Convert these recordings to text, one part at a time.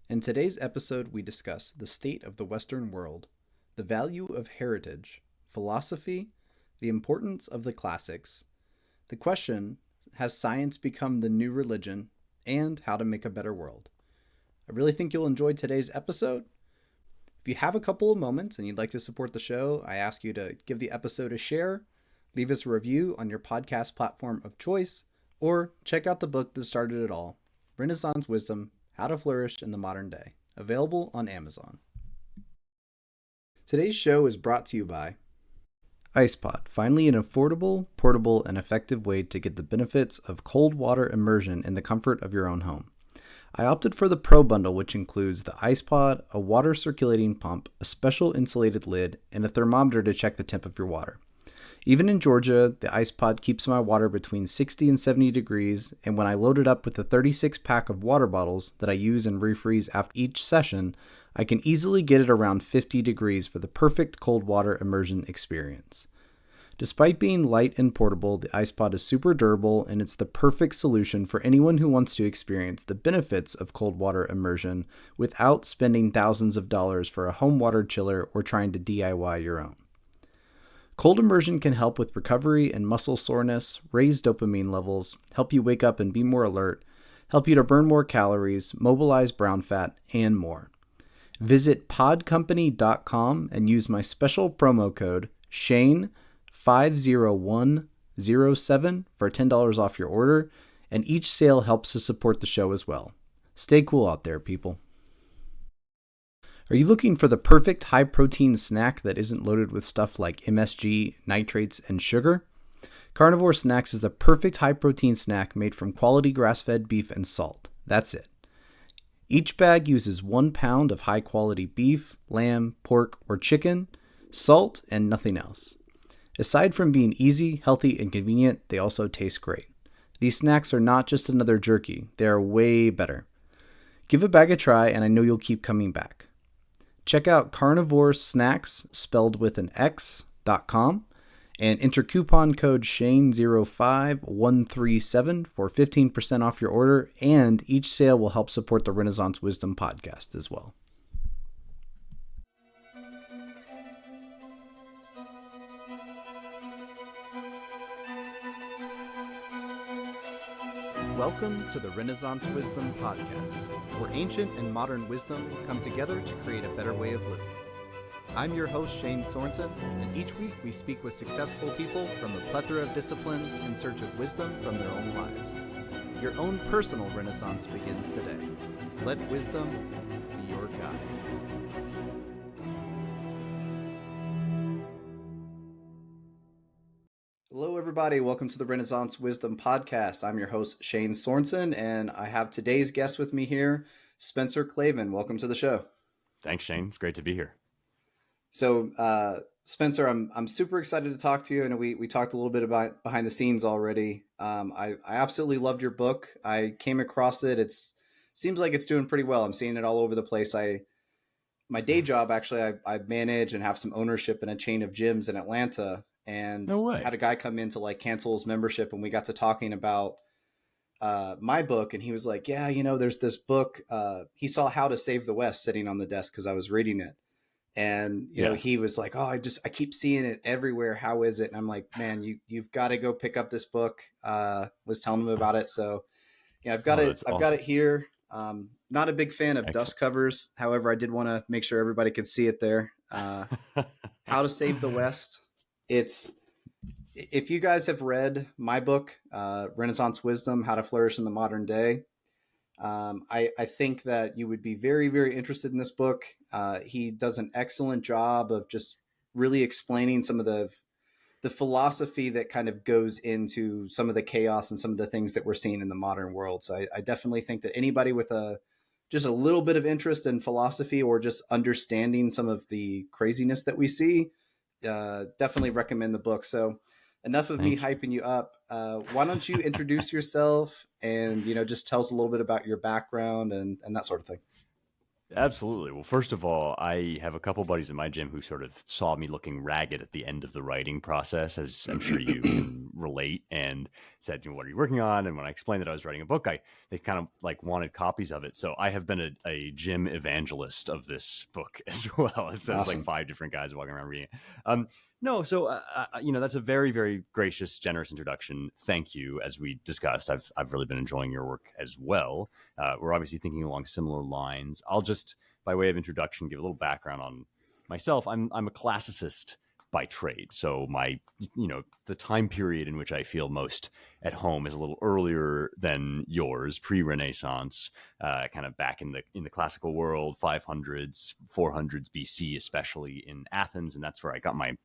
In today's episode, we discuss the state of the Western world, the value of heritage, philosophy, the importance of the classics, the question, has science become the new religion, and how to make a better world. I really think you'll enjoy today's episode. If you have a couple of moments and you'd like to support the show, I ask you to give the episode a share, leave us a review on your podcast platform of choice, or check out the book that started it all, Renaissance Wisdom, How to Flourish in the Modern Day, available on Amazon. Today's show is brought to you by Icepod, finally an affordable, portable, and effective way to get the benefits of cold water immersion in the comfort of your own home. I opted for the Pro Bundle, which includes the Icepod, a water circulating pump, a special insulated lid, and a thermometer to check the temp of your water. Even in Georgia, the Icepod keeps my water between 60 and 70 degrees, and when I load it up with the 36-pack of water bottles that I use and refreeze after each session, I can easily get it around 50 degrees for the perfect cold water immersion experience. Despite being light and portable, the Icepod is super durable, and it's the perfect solution for anyone who wants to experience the benefits of cold water immersion without spending thousands of dollars for a home water chiller or trying to DIY your own. Cold immersion can help with recovery and muscle soreness, raise dopamine levels, help you wake up and be more alert, help you to burn more calories, mobilize brown fat, and more. Visit podcompany.com and use my special promo code SHANE50107 for $10 off your order, and each sale helps to support the show as well. Stay cool out there, people. Are you looking for the perfect high-protein snack that isn't loaded with stuff like MSG, nitrates, and sugar? Carnivore Snacks is the perfect high-protein snack made from quality grass-fed beef and salt. That's it. Each bag uses 1 pound of high-quality beef, lamb, pork, or chicken, salt, and nothing else. Aside from being easy, healthy, and convenient, they also taste great. These snacks are not just another jerky. They are way better. Give a bag a try, and I know you'll keep coming back. Check out Carnivore Snacks, spelled with an X.com, and enter coupon code SHANE05137 for 15% off your order, and each sale will help support the Renaissance Wisdom podcast as well. Welcome to the Renaissance Wisdom podcast, where ancient and modern wisdom come together to create a better way of living. I'm your host, Shane Sorensen, and each week we speak with successful people from a plethora of disciplines in search of wisdom from their own lives. Your own personal Renaissance begins today. Let wisdom be your guide. Hello, everybody. Welcome to the Renaissance Wisdom podcast. I'm your host, Shane Sorensen, and I have today's guest with me here, Spencer Klavan. Welcome to the show. Thanks, Shane. It's great to be here. So, Spencer, I'm super excited to talk to you. And we talked a little bit about behind the scenes already. I absolutely loved your book. I came across it. Seems like it's doing pretty well. I'm seeing it all over the place. My day job, actually, I manage and have some ownership in a chain of gyms in Atlanta. And No way. had a guy come in to like cancel his membership, and we got to talking about my book, and he was like, yeah, there's this book. He saw How to Save the West sitting on the desk because I was reading it. And, he was like, oh, I keep seeing it everywhere. How is it? And I'm like, man, you've got to go pick up this book. Was telling him about it. So, I've got it. I've got it here. Not a big fan of dust covers. However, I did want to make sure everybody could see it there. How to Save the West. If you guys have read my book, Renaissance Wisdom, How to Flourish in the Modern Day, I think that you would be very, very interested in this book. He does an excellent job of just really explaining some of the philosophy that kind of goes into some of the chaos and some of the things that we're seeing in the modern world. So I definitely think that anybody with just a little bit of interest in philosophy or just understanding some of the craziness that we see, definitely recommend the book. So enough of me hyping you up. Why don't you introduce yourself and, just tell us a little bit about your background and that sort of thing. Absolutely. Well, first of all, I have a couple buddies in my gym who sort of saw me looking ragged at the end of the writing process, as I'm sure you can relate, and said, "What are you working on?" And when I explained that I was writing a book, they kind of like wanted copies of it. So I have been a gym evangelist of this book as well. So it's like Awesome. 5 different guys walking around reading it. No, so that's a very, very gracious, generous introduction. Thank you. As we discussed, I've really been enjoying your work as well. We're obviously thinking along similar lines. I'll just, by way of introduction, give a little background on myself. I'm a classicist by trade, so the time period in which I feel most at home is a little earlier than yours, pre-Renaissance, kind of back in the classical world, 500s, 400s BC, especially in Athens, and that's where I got my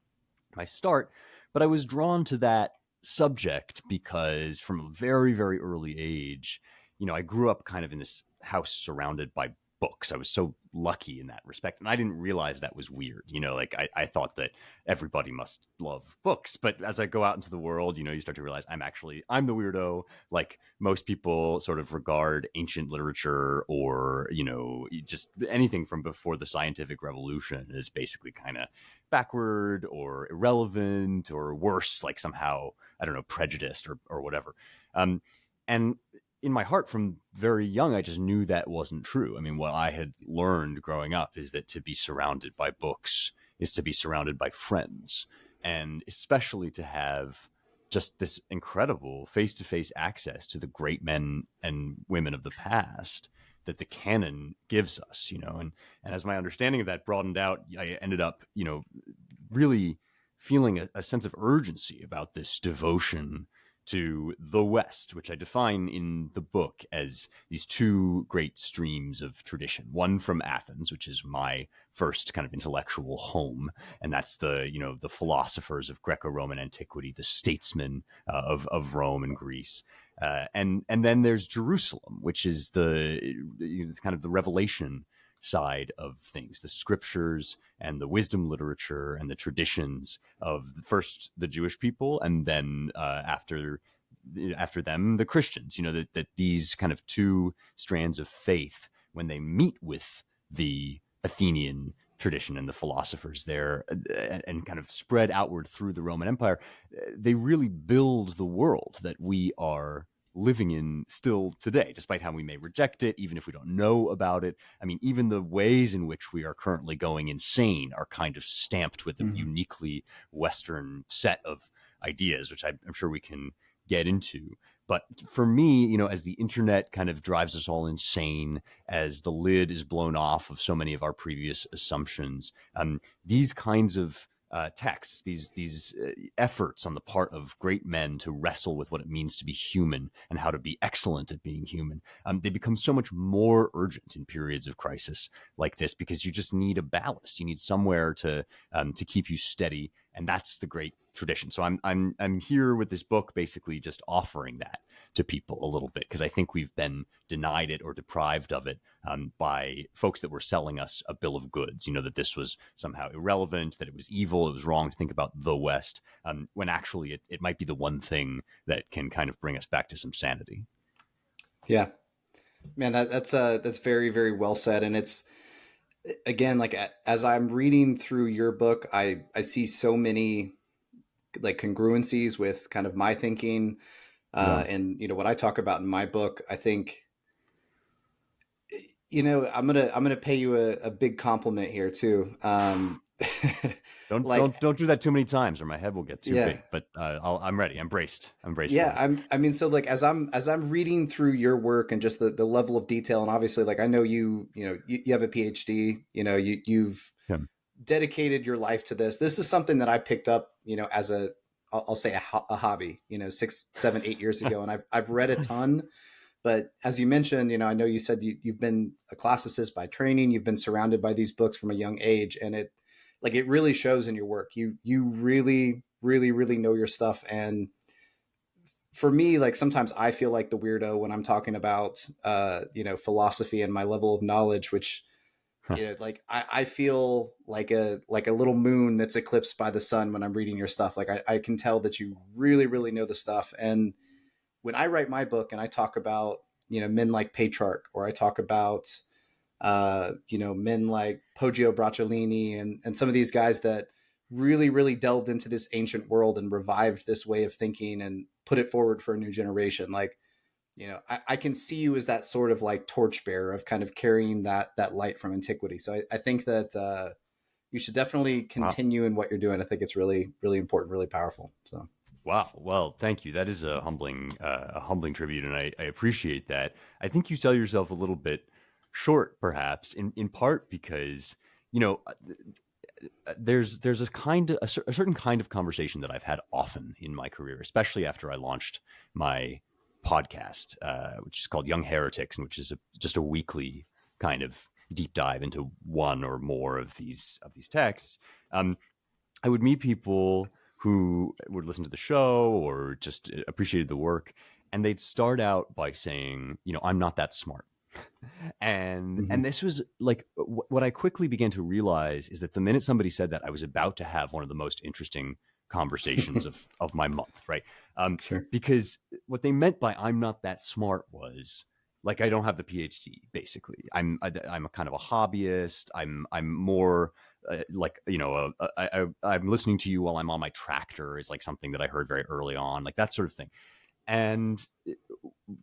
start. But I was drawn to that subject because from a very, very early age, I grew up kind of in this house surrounded by books. I was so lucky in that respect. And I didn't realize that was weird. Like I thought that everybody must love books. But as I go out into the world, you start to realize I'm the weirdo. Like most people sort of regard ancient literature or, just anything from before the scientific revolution as basically kind of backward or irrelevant or worse, like somehow, I don't know, prejudiced or whatever. And in my heart from very young, I just knew that wasn't true. I mean, what I had learned growing up is that to be surrounded by books is to be surrounded by friends, and especially to have just this incredible face-to-face access to the great men and women of the past that the canon gives us, and as my understanding of that broadened out, I ended up, really feeling a sense of urgency about this devotion to the West, which I define in the book as these two great streams of tradition. One from Athens, which is my first kind of intellectual home, and that's the philosophers of Greco-Roman antiquity, the statesmen of Rome and Greece. And then there's Jerusalem, which is the kind of the revelation side of things, the scriptures and the wisdom literature and the traditions of first the Jewish people, and then after them the Christians. That these kind of two strands of faith, when they meet with the Athenian tradition and the philosophers there, and kind of spread outward through the Roman Empire, they really build the world that we are living in still today, despite how we may reject it, even if we don't know about it. I mean, even the ways in which we are currently going insane are kind of stamped with a uniquely Western set of ideas, which I'm sure we can get into. But for me, as the internet kind of drives us all insane, as the lid is blown off of so many of our previous assumptions, these kinds of texts, these efforts on the part of great men to wrestle with what it means to be human and how to be excellent at being human, they become so much more urgent in periods of crisis like this, because you just need a ballast. You need somewhere to keep you steady, and that's the great tradition. So I'm here with this book, basically just offering that to people a little bit, because I think we've been denied it or deprived of it by folks that were selling us a bill of goods. That this was somehow irrelevant, that it was evil, it was wrong to think about the West, when actually it might be the one thing that can kind of bring us back to some sanity. Yeah, man, that's very, very well said. And it's, again, like as I'm reading through your book, I see so many like congruencies with kind of my thinking, and what I talk about in my book. I think, I'm gonna pay you a big compliment here too. Don't Like, don't don't do that too many times, or my head will get too yeah, big. But I'm ready. I'm braced. I'm braced for yeah. you. I mean, so like as I'm reading through your work and just the level of detail, and obviously, like I know you have a PhD. You've Yeah. dedicated your life to this. This is something that I picked up, as I'll say a hobby, 6, 7, 8 years ago, and I've read a ton. But as you mentioned, I know you said you've been a classicist by training. You've been surrounded by these books from a young age, and it really shows in your work. You really, really, really know your stuff. And for me, like sometimes I feel like the weirdo when I'm talking about, philosophy and my level of knowledge, which, like I feel like a little moon that's eclipsed by the sun when I'm reading your stuff. Like I can tell that you really, really know the stuff. And when I write my book and I talk about, men like Petrarch, or I talk about, men like Poggio Bracciolini and some of these guys that really, really delved into this ancient world and revived this way of thinking and put it forward for a new generation. Like, I can see you as that sort of like torchbearer of kind of carrying that light from antiquity. So I think that you should definitely Wow. continue in what you're doing. I think it's really, really important, really powerful. So Wow. Well, thank you. That is a humbling tribute, and I appreciate that. I think you sell yourself a little bit short, perhaps, in part because you know there's a certain kind of conversation that I've had often in my career, especially after I launched my podcast, which is called Young Heretics, and which is just a weekly kind of deep dive into one or more of these texts. Um, I would meet people who would listen to the show or just appreciated the work, and they'd start out by saying, I'm not that smart. And mhm. this was like what I quickly began to realize is that the minute somebody said that, I was about to have one of the most interesting conversations of my month, right? Um, Sure. because what they meant by "I'm not that smart" was like I don't have the PhD. Basically, I'm a kind of a hobbyist. I'm more like I'm listening to you while I'm on my tractor is like something that I heard very early on, like that sort of thing. And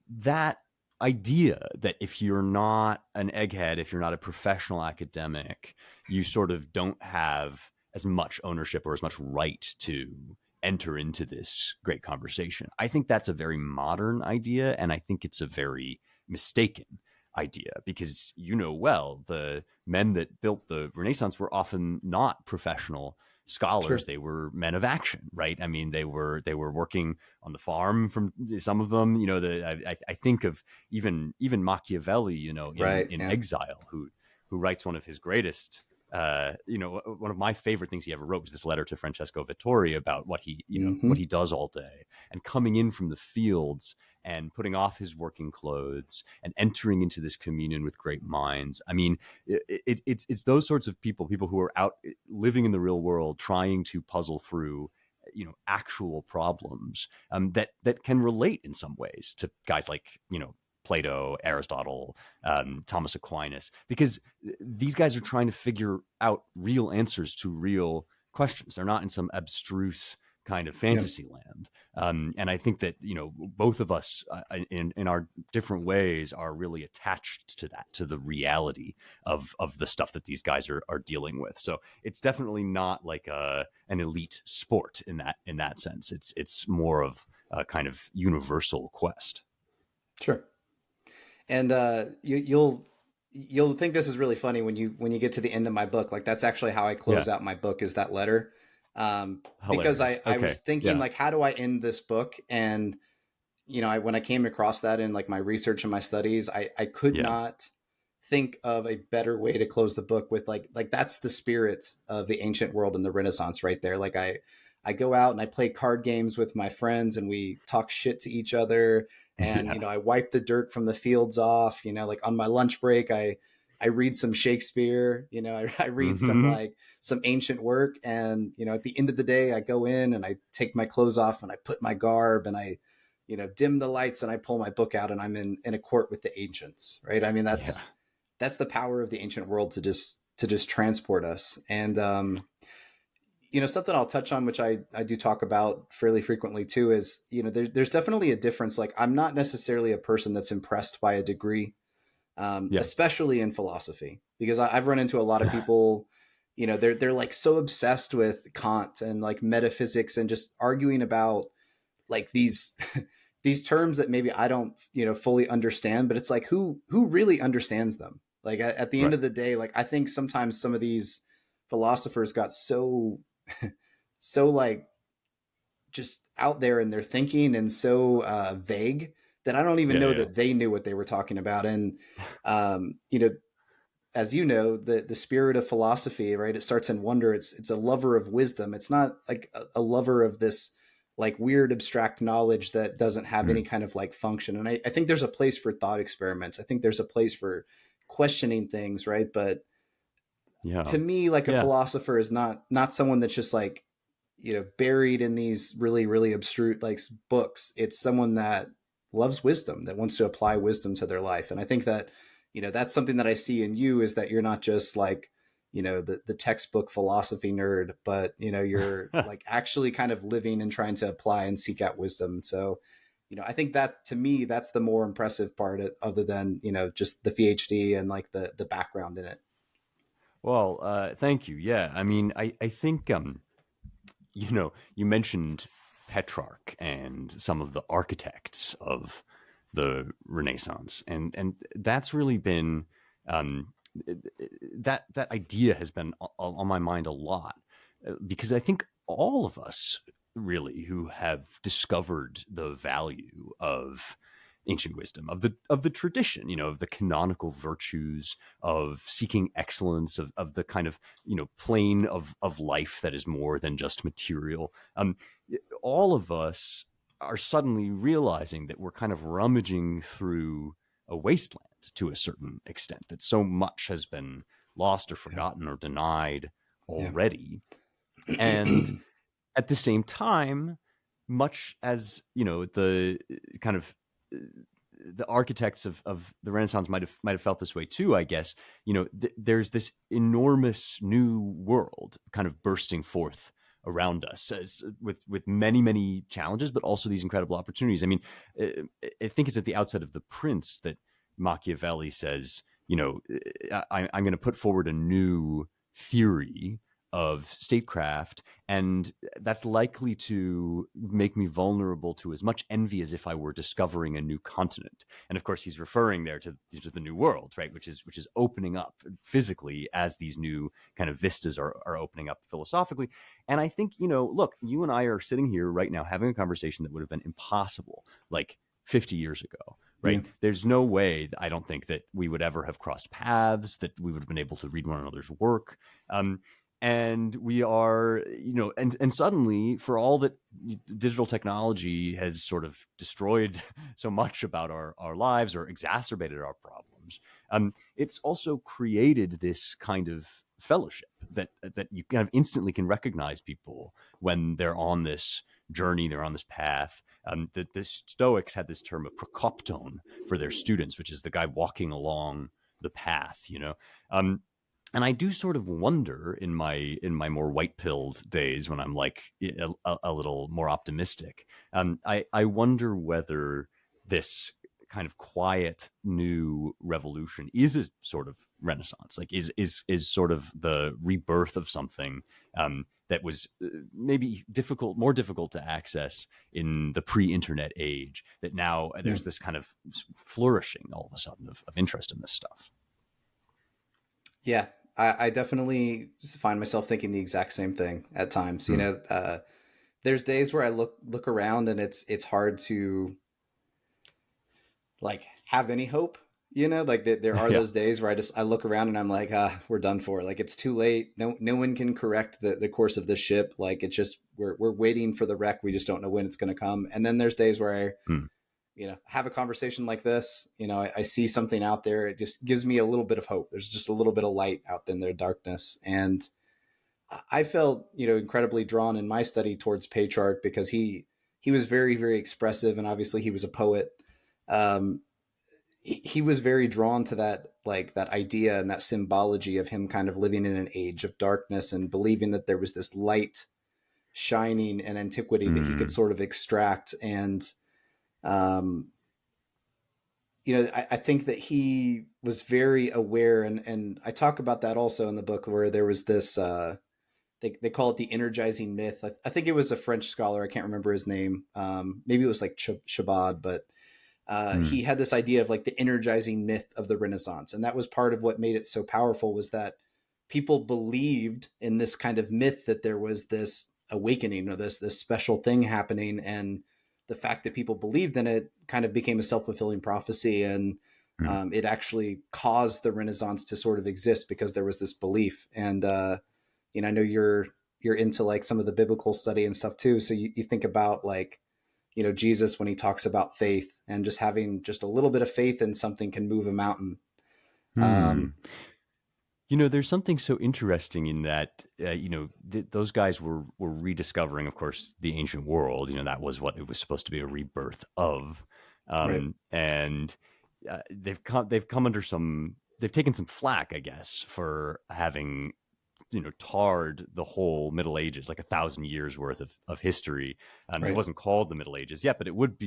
that idea that if you're not an egghead, if you're not a professional academic, you sort of don't have as much ownership or as much right to enter into this great conversation. I think that's a very modern idea, and I think it's a very mistaken idea because well the men that built the Renaissance were often not professional scholars. Sure. They were men of action, right? I mean, they were working on the farm. From some of them, I think of even Machiavelli, in Right. in Yeah. exile, who writes one of his greatest. One of my favorite things he ever wrote was this letter to Francesco Vittori about what he Hmm. does all day, and coming in from the fields and putting off his working clothes and entering into this communion with great minds. I mean, it's those sorts of people who are out living in the real world, trying to puzzle through actual problems, that can relate in some ways to guys like Plato, Aristotle, Thomas Aquinas, because these guys are trying to figure out real answers to real questions. They're not in some abstruse kind of Yeah. fantasy land. And I think that both of us, in our different ways, are really attached to that, to the reality of the stuff that these guys are dealing with. So it's definitely not like an elite sport in that sense. It's more of a kind of universal quest. Sure. And you'll think this is really funny when you get to the end of my book. Like that's actually how I Yeah, close out my book, is that letter. Because hilarious. I was Okay, thinking yeah, like, how do I end this book? And when I came across that in like my research and my studies, I could yeah, not think of a better way to close the book with like that's the spirit of the ancient world and the Renaissance right there. Like I go out and I play card games with my friends and we talk shit to each other, and yeah. I wipe the dirt from the fields off. Like on my lunch break, I read some Shakespeare. I read some Hmm. like some ancient work, and at the end of the day, I go in and I take my clothes off and I put my garb and I dim the lights and I pull my book out and I'm in a court with the ancients, right? I mean, Yeah, that's the power of the ancient world to just transport us. And something I'll touch on, which I do talk about fairly frequently too, is there's definitely a difference. Like I'm not necessarily a person that's impressed by a degree, yeah, especially in philosophy, because I've run into a lot of people. They're like so obsessed with Kant and like metaphysics and just arguing about like these these terms that maybe I don't fully understand, but it's like who really understands them? Like at the end right. of the day, like I think sometimes some of these philosophers got so so like just out there in their thinking and so vague that I don't even Yeah, know yeah, that they knew what they were talking about. And um, you know, as you know, the spirit of philosophy, right? It starts in wonder. It's a lover of wisdom. It's not like a lover of this like weird abstract knowledge that doesn't have any mm, kind of like function. And I think there's a place for thought experiments. I think there's a place for questioning things, right? But yeah, to me, like a yeah. philosopher is not someone that's just like buried in these really really abstruse like books. It's someone that loves wisdom, that wants to apply wisdom to their life. And I think that that's something that I see in you, is that you're not just like, the textbook philosophy nerd, but, you're like actually kind of living and trying to apply and seek out wisdom. So, I think that, to me, that's the more impressive part, other than, just the PhD and like the background in it. Well, thank you. Yeah, I mean, I think you mentioned Petrarch and some of the architects of the Renaissance, and that's really been um, that idea has been on my mind a lot, because I think all of us really who have discovered the value of ancient wisdom, of the tradition, of the canonical virtues, of seeking excellence, of the kind of plane of life that is more than just material. All of us are suddenly realizing that we're kind of rummaging through a wasteland to a certain extent, that so much has been lost or Yeah. forgotten or denied Yeah. already. And at the same time, much as the kind of the architects of the Renaissance might have felt this way too, I guess. There's this enormous new world kind of bursting forth around us, with many challenges, but also these incredible opportunities. I mean, I think it's at the outset of The Prince that Machiavelli says, I'm going to put forward a new theory of statecraft, and that's likely to make me vulnerable to as much envy as if I were discovering a new continent. And of course, he's referring there to the new world, right, which is opening up physically as these new kind of vistas are opening up philosophically. And I think, look, you and I are sitting here right now having a conversation that would have been impossible like 50 years ago. Yeah. Right. There's no way, I don't think, that we would ever have crossed paths, that we would have been able to read one another's work. And we are, and suddenly, for all that digital technology has sort of destroyed so much about our lives or exacerbated our problems, it's also created this kind of fellowship that you kind of instantly can recognize people when they're on this journey, they're on this path. The Stoics had this term of prokopton for their students, which is the guy walking along the path, and I do sort of wonder in my more white pilled days, when I'm like a little more optimistic, I wonder whether this kind of quiet new revolution is a sort of renaissance, like is sort of the rebirth of something that was maybe more difficult to access in the pre-internet age, that now Yeah. there's this kind of flourishing all of a sudden of interest in this stuff. Yeah, I definitely find myself thinking the exact same thing at times. Hmm. There's days where I look around, and it's hard to like have any hope. Like there are Yeah. those days where I look around and I'm like, we're done for. Like it's too late. No one can correct the course of this ship. Like it's just we're waiting for the wreck. We just don't know when it's going to come. And then there's days where I Hmm. have a conversation like this. I see something out there. It just gives me a little bit of hope. There's just a little bit of light out in their darkness. And I felt, incredibly drawn in my study towards Petrarch, because he was very, very expressive, and obviously he was a poet. Um, he was very drawn to that, like that idea and that symbology of him kind of living in an age of darkness and believing that there was this light shining in antiquity that he could Hmm. sort of extract. And um, I think that he was very aware, and I talk about that also in the book, where there was this, they call it the energizing myth. I think it was a French scholar. I can't remember his name. Maybe it was like Chabad, but Hmm. he had this idea of like the energizing myth of the Renaissance. And that was part of what made it so powerful, was that people believed in this kind of myth that there was this awakening, or this special thing happening. And the fact that people believed in it kind of became a self-fulfilling prophecy. And Hmm. it actually caused the Renaissance to sort of exist, because there was this belief. And, I know you're into like some of the biblical study and stuff too. So you think about like, Jesus, when he talks about faith, and just having just a little bit of faith in something can move a mountain. Hmm. Um, There's something so interesting in that, those guys were rediscovering, of course, the ancient world. That was what it was supposed to be a rebirth of. right. And they've come under they've taken some flack, I guess, for having tarred the whole Middle Ages, like 1,000 years worth of history. It Right. wasn't called the Middle Ages yet, but it would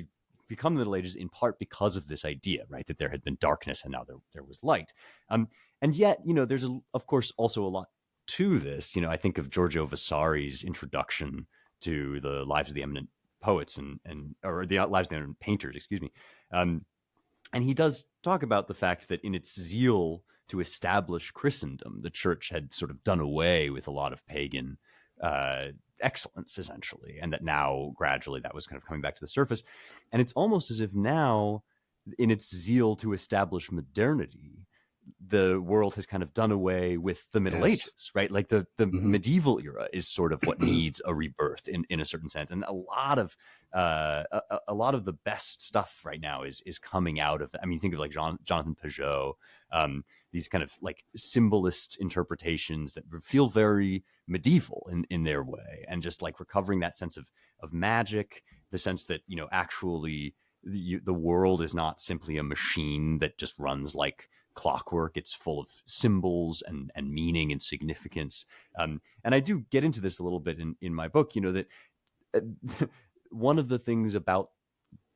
become the Middle Ages in part because of this idea, right, that there had been darkness and now there was light. And yet, there's of course also a lot to this. I think of Giorgio Vasari's introduction to the Lives of the Eminent Poets or the Lives of the Eminent Painters, excuse me. And he does talk about the fact that in its zeal to establish Christendom, the church had sort of done away with a lot of pagan excellence, essentially, and that now gradually that was kind of coming back to the surface. And it's almost as if now, in its zeal to establish modernity, the world has kind of done away with the Middle Yes. Ages, right? Like the medieval era is sort of what needs a rebirth in a certain sense. And a lot of the best stuff right now is coming out of, I mean, think of like Jonathan Peugeot, these kind of like symbolist interpretations that feel very medieval in their way, and just like recovering that sense of magic, the sense that, actually the world is not simply a machine that just runs like clockwork. It's full of symbols and meaning and significance. And I do get into this a little bit in my book, that one of the things about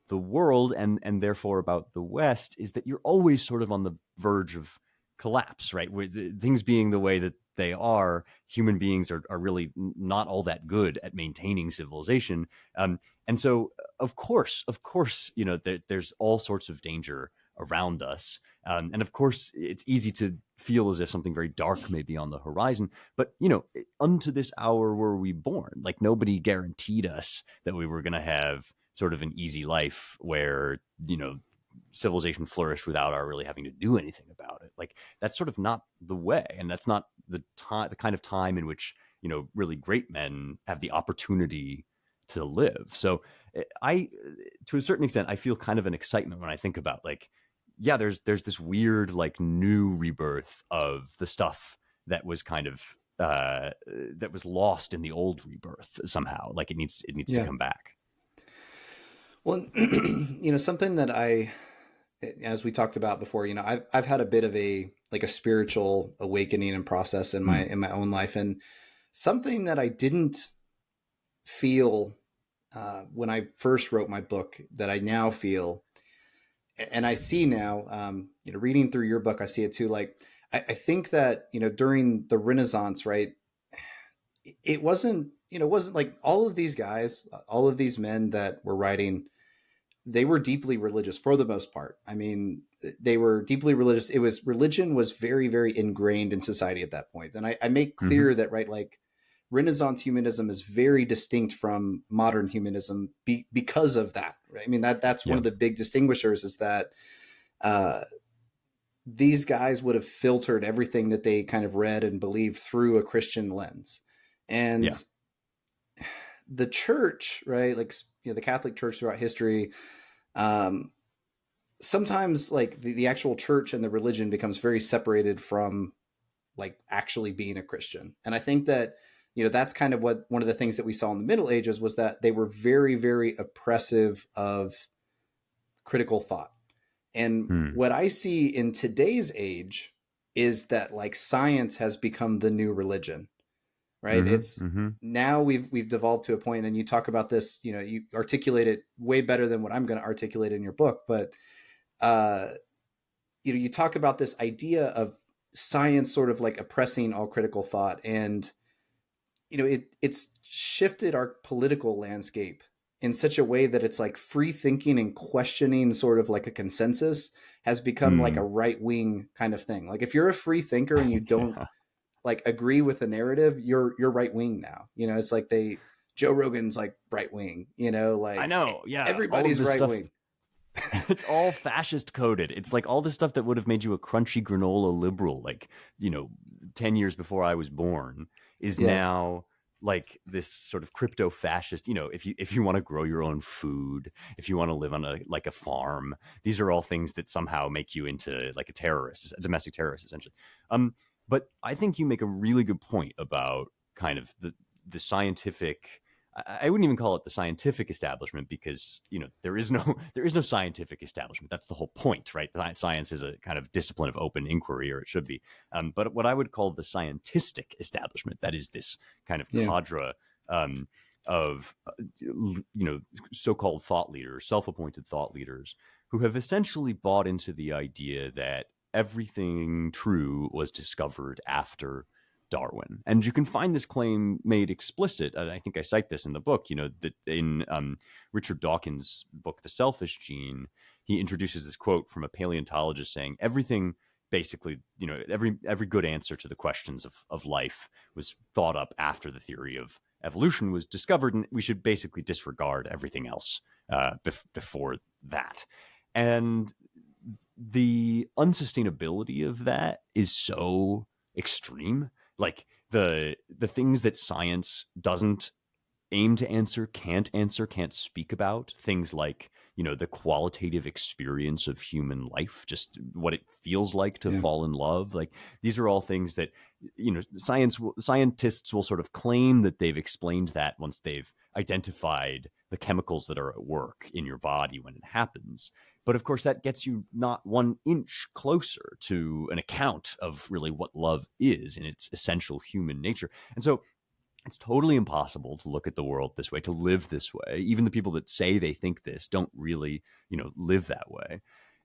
the world and therefore about the West is that you're always sort of on the verge of collapse, right? Where things being the way that they are, human beings are really not all that good at maintaining civilization. And so, of course, there's all sorts of danger around us. And of course, it's easy to feel as if something very dark may be on the horizon. But, unto this hour were we born. Like, nobody guaranteed us that we were going to have sort of an easy life where, civilization flourished without our really having to do anything about it. Like, that's sort of not the way. And that's not the kind of time in which, really great men have the opportunity to live. So to a certain extent, I feel kind of an excitement when I think about, like, yeah, there's this weird, like, new rebirth of the stuff that was kind of that was lost in the old rebirth somehow. Like, it needs to come back. Well, something that as we talked about before, I've had a bit of a spiritual awakening and process in my own life, and something that I didn't feel when I first wrote my book that I now feel, and I see now, reading through your book, I see it too. Like, I think that, during the Renaissance, right, it wasn't like all of these guys, all of these men that were writing, they were deeply religious for the most part. I mean, they were deeply religious. Religion was very, very ingrained in society at that point. And I make clear that, right, like, Renaissance humanism is very distinct from modern humanism because of that, right? I mean, that's one of the big distinguishers, is that these guys would have filtered everything that they kind of read and believed through a Christian lens. And the church, right, like, the Catholic Church throughout history, sometimes, like, the actual church and the religion becomes very separated from, like, actually being a Christian. And I think that, that's kind of what one of the things that we saw in the Middle Ages was that they were very, very oppressive of critical thought. And what I see in today's age is that, like, science has become the new religion, right? It's now we've devolved to a point, and you talk about this, you articulate it way better than what I'm going to articulate in your book. But, you talk about this idea of science sort of like oppressing all critical thought. And, it's shifted our political landscape in such a way that it's like free thinking and questioning, sort of like a consensus, has become like a right wing kind of thing. Like, if you're a free thinker and you don't like agree with the narrative, you're right wing now. It's like Joe Rogan's like right wing, like, I know. Yeah. everybody's right wing. It's all fascist coded. It's like all the stuff that would have made you a crunchy granola liberal, like, 10 years before I was born, is now like this sort of crypto fascist. If you want to grow your own food, if you want to live on a farm, these are all things that somehow make you into like a terrorist, a domestic terrorist, essentially. But I think you make a really good point about kind of the scientific I wouldn't even call it the scientific establishment, because there is no there is no scientific establishment. That's the whole point, right? Science is a kind of discipline of open inquiry, or it should be. But what I would call the scientistic establishment, that is this kind of Yeah. cadre of so-called thought leaders, self-appointed thought leaders, who have essentially bought into the idea that everything true was discovered after Darwin. And you can find this claim made explicit. And I think I cite this in the book, that in Richard Dawkins' book, The Selfish Gene, he introduces this quote from a paleontologist saying, everything basically, every good answer to the questions of life was thought up after the theory of evolution was discovered, and we should basically disregard everything else before that. And the unsustainability of that is so extreme. Like the things that science doesn't aim to answer, can't speak about, things like the qualitative experience of human life, just what it feels like to fall in love. Like these are all things that scientists will sort of claim that they've explained that once they've identified the chemicals that are at work in your body when it happens. But of course, that gets you not 1 inch closer to an account of really what love is in its essential human nature. And so it's totally impossible to look at the world this way, to live this way. Even the people that say they think this don't really, live that way.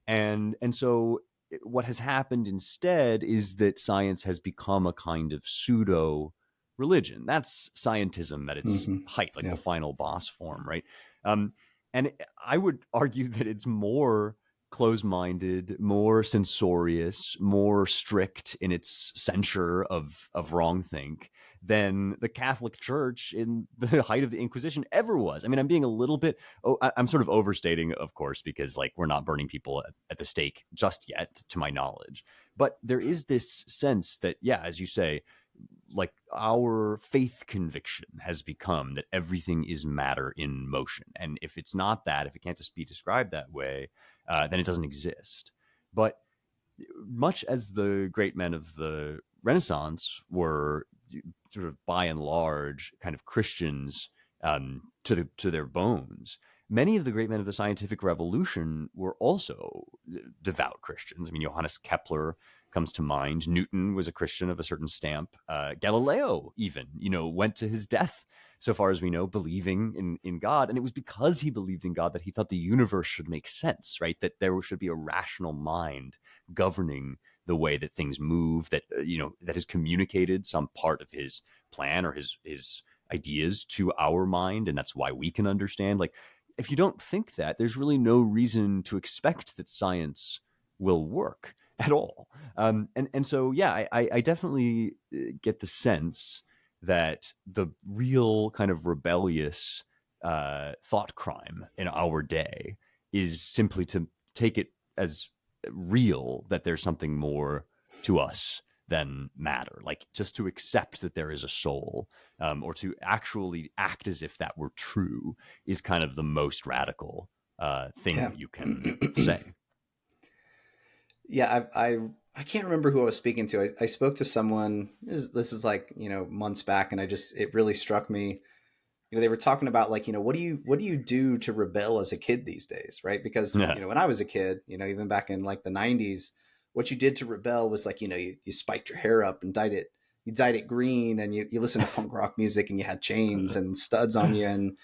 And so what has happened instead is that science has become a kind of pseudo religion. That's scientism at its height, like the final boss form, right? And I would argue that it's more close-minded, more censorious, more strict in its censure of wrongthink than the Catholic Church in the height of the Inquisition ever was. I mean, I'm being a little bit, I'm sort of overstating, of course, because like we're not burning people at the stake just yet, to my knowledge. But there is this sense that, yeah, as you say, like our faith conviction has become that everything is matter in motion. And if it's not that, if it can't just be described that way, then it doesn't exist. But much as the great men of the Renaissance were sort of by and large kind of Christians to their bones, many of the great men of the scientific revolution were also devout Christians. I mean, Johannes Kepler comes to mind. Newton was a Christian of a certain stamp. Galileo even, went to his death, so far as we know, believing in God. And it was because he believed in God that he thought the universe should make sense, right? That there should be a rational mind governing the way that things move, that, that has communicated some part of his plan or his ideas to our mind. And that's why we can understand. Like, if you don't think that, there's really no reason to expect that science will work at all. And so, yeah, I definitely get the sense that the real kind of rebellious thought crime in our day is simply to take it as real that there's something more to us than matter, like just to accept that there is a soul, or to actually act as if that were true is kind of the most radical thing that you can say. Yeah, I can't remember who I was speaking to. I spoke to someone. This is like months back, and it really struck me. They were talking about like what do you do to rebel as a kid these days, right? Because Yeah. when I was a kid, even back in like the '90s, what you did to rebel was like you spiked your hair up and dyed it green, and you listened to punk rock music, and you had chains and studs on you, and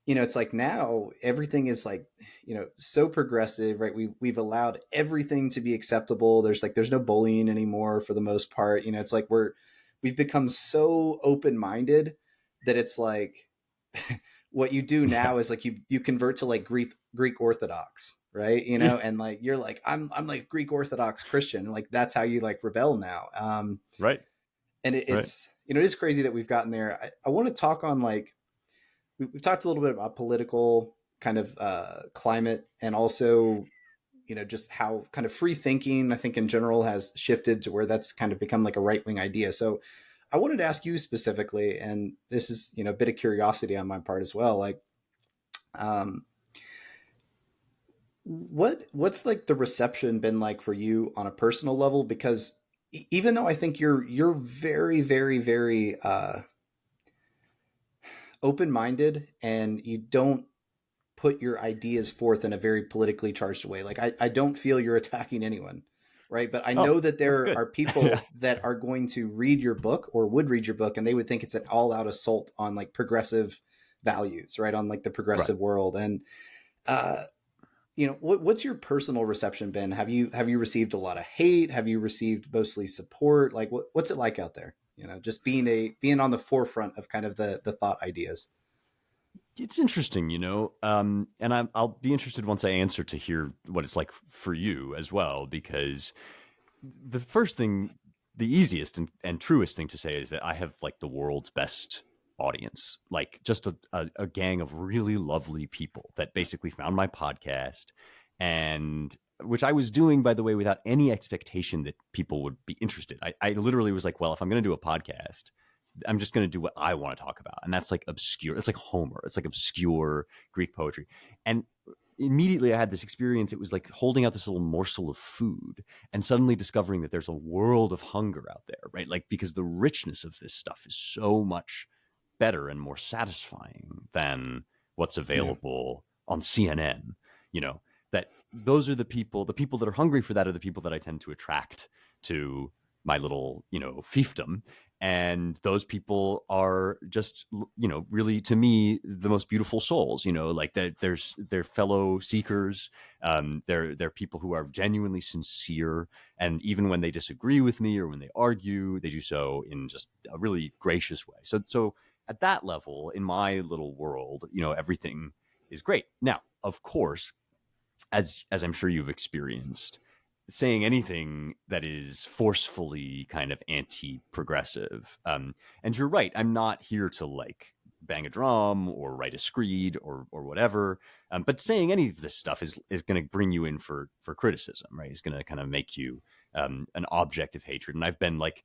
it's like now everything is like, so progressive, right? We've allowed everything to be acceptable. There's no bullying anymore for the most part. It's like we've become so open-minded that it's like what you do now is like you convert to like Greek Orthodox, right? And like you're like I'm like Greek Orthodox Christian, like that's how you like rebel now. Right. And it's it is crazy that we've gotten there. I want to talk on like we've talked a little bit about political kind of climate, and also just how kind of free thinking I think in general has shifted to where that's kind of become like a right-wing idea. So I wanted to ask you specifically, and this is a bit of curiosity on my part as well, like what's like the reception been like for you on a personal level? Because even though I think you're very, very, very open-minded and you don't put your ideas forth in a very politically charged way. Like I don't feel you're attacking anyone, right? But I Oh, know that that's there good. are Yeah. people that are going to read your book or would read your book and they would think it's an all-out assault on like progressive values, right? On like the Right. progressive world. And uh what's your personal reception been? Have you received a lot of hate? Have you received mostly support? Like what's it like out there? Just being on the forefront of kind of the thought ideas. It's interesting, and I'll be interested once I answer to hear what it's like for you as well, because the first thing, the easiest and truest thing to say is that I have like the world's best audience, like just a gang of really lovely people that basically found my podcast, and which I was doing, by the way, without any expectation that people would be interested. I literally was like, well, if I'm going to do a podcast, I'm just going to do what I want to talk about. And that's like obscure. It's like Homer. It's like obscure Greek poetry. And immediately I had this experience. It was like holding out this little morsel of food and suddenly discovering that there's a world of hunger out there, right? Like, because the richness of this stuff is so much better and more satisfying than what's Yeah. available on CNN, you know, that those are the people that are hungry for that are the people that I tend to attract to my little, fiefdom. And those people are just, really to me, the most beautiful souls, like they're fellow seekers. They're people who are genuinely sincere. And even when they disagree with me or when they argue, they do so in just a really gracious way. So at that level, in my little world, everything is great. Now, of course, as I'm sure you've experienced, saying anything that is forcefully kind of anti-progressive. And you're right, I'm not here to like bang a drum or write a screed or whatever. But saying any of this stuff is going to bring you in for criticism, right? It's going to kind of make you an object of hatred. And I've been like,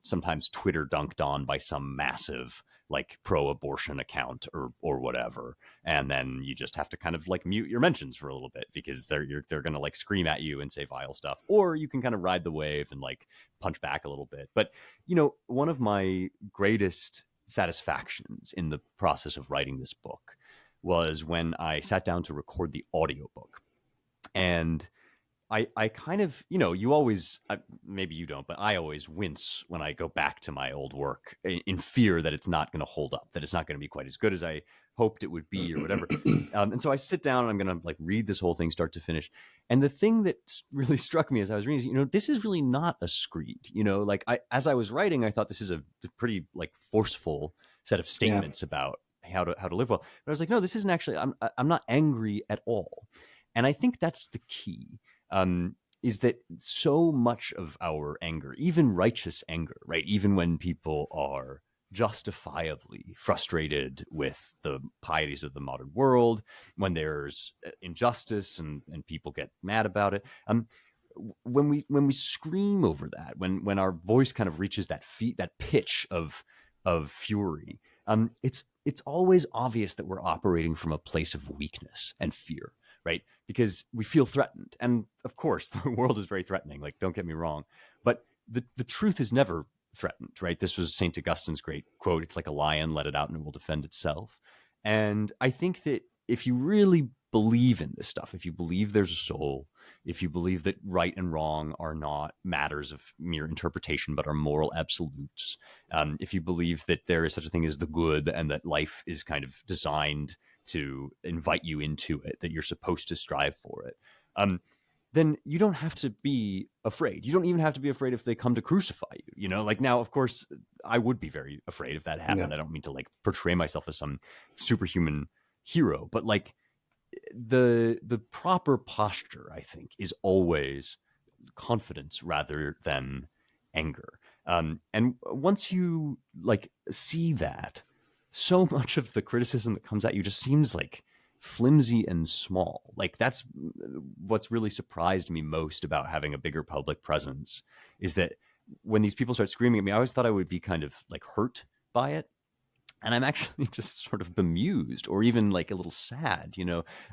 sometimes Twitter dunked on by some massive like pro-abortion account or whatever, and then you just have to kind of like mute your mentions for a little bit because they're gonna like scream at you and say vile stuff, or you can kind of ride the wave and like punch back a little bit. But one of my greatest satisfactions in the process of writing this book was when I sat down to record the audiobook. And I kind of, you always, maybe you don't, but I always wince when I go back to my old work in fear that it's not going to hold up, that it's not going to be quite as good as I hoped it would be or whatever. And so I sit down and I'm going to like read this whole thing start to finish. And the thing that really struck me as I was reading, this is really not a screed, like as I was writing, I thought this is a pretty like forceful set of Yeah. statements about how to live well. But I was like, no, this isn't actually, I'm not angry at all. And I think that's the key, is that so much of our anger, even righteous anger, right? Even when people are justifiably frustrated with the pieties of the modern world, when there's injustice and people get mad about it, when we scream over that, when our voice kind of reaches that pitch of fury, it's always obvious that we're operating from a place of weakness and fear, right? Because we feel threatened. And of course, the world is very threatening. Like, don't get me wrong. But the truth is never threatened, right? This was St. Augustine's great quote. It's like a lion, let it out and it will defend itself. And I think that if you really believe in this stuff, if you believe there's a soul, if you believe that right and wrong are not matters of mere interpretation, but are moral absolutes, if you believe that there is such a thing as the good and that life is kind of designed to invite you into it, that you're supposed to strive for it, then you don't have to be afraid. You don't even have to be afraid if they come to crucify you. Like now, of course, I would be very afraid if that Yeah. happened. I don't mean to like portray myself as some superhuman hero, but like the proper posture, I think, is always confidence rather than anger. And once you like see that, so much of the criticism that comes at you just seems like flimsy and small. Like that's what's really surprised me most about having a bigger public presence, is that when these people start screaming at me, I always thought I would be kind of like hurt by it. And I'm actually just sort of bemused or even like a little sad,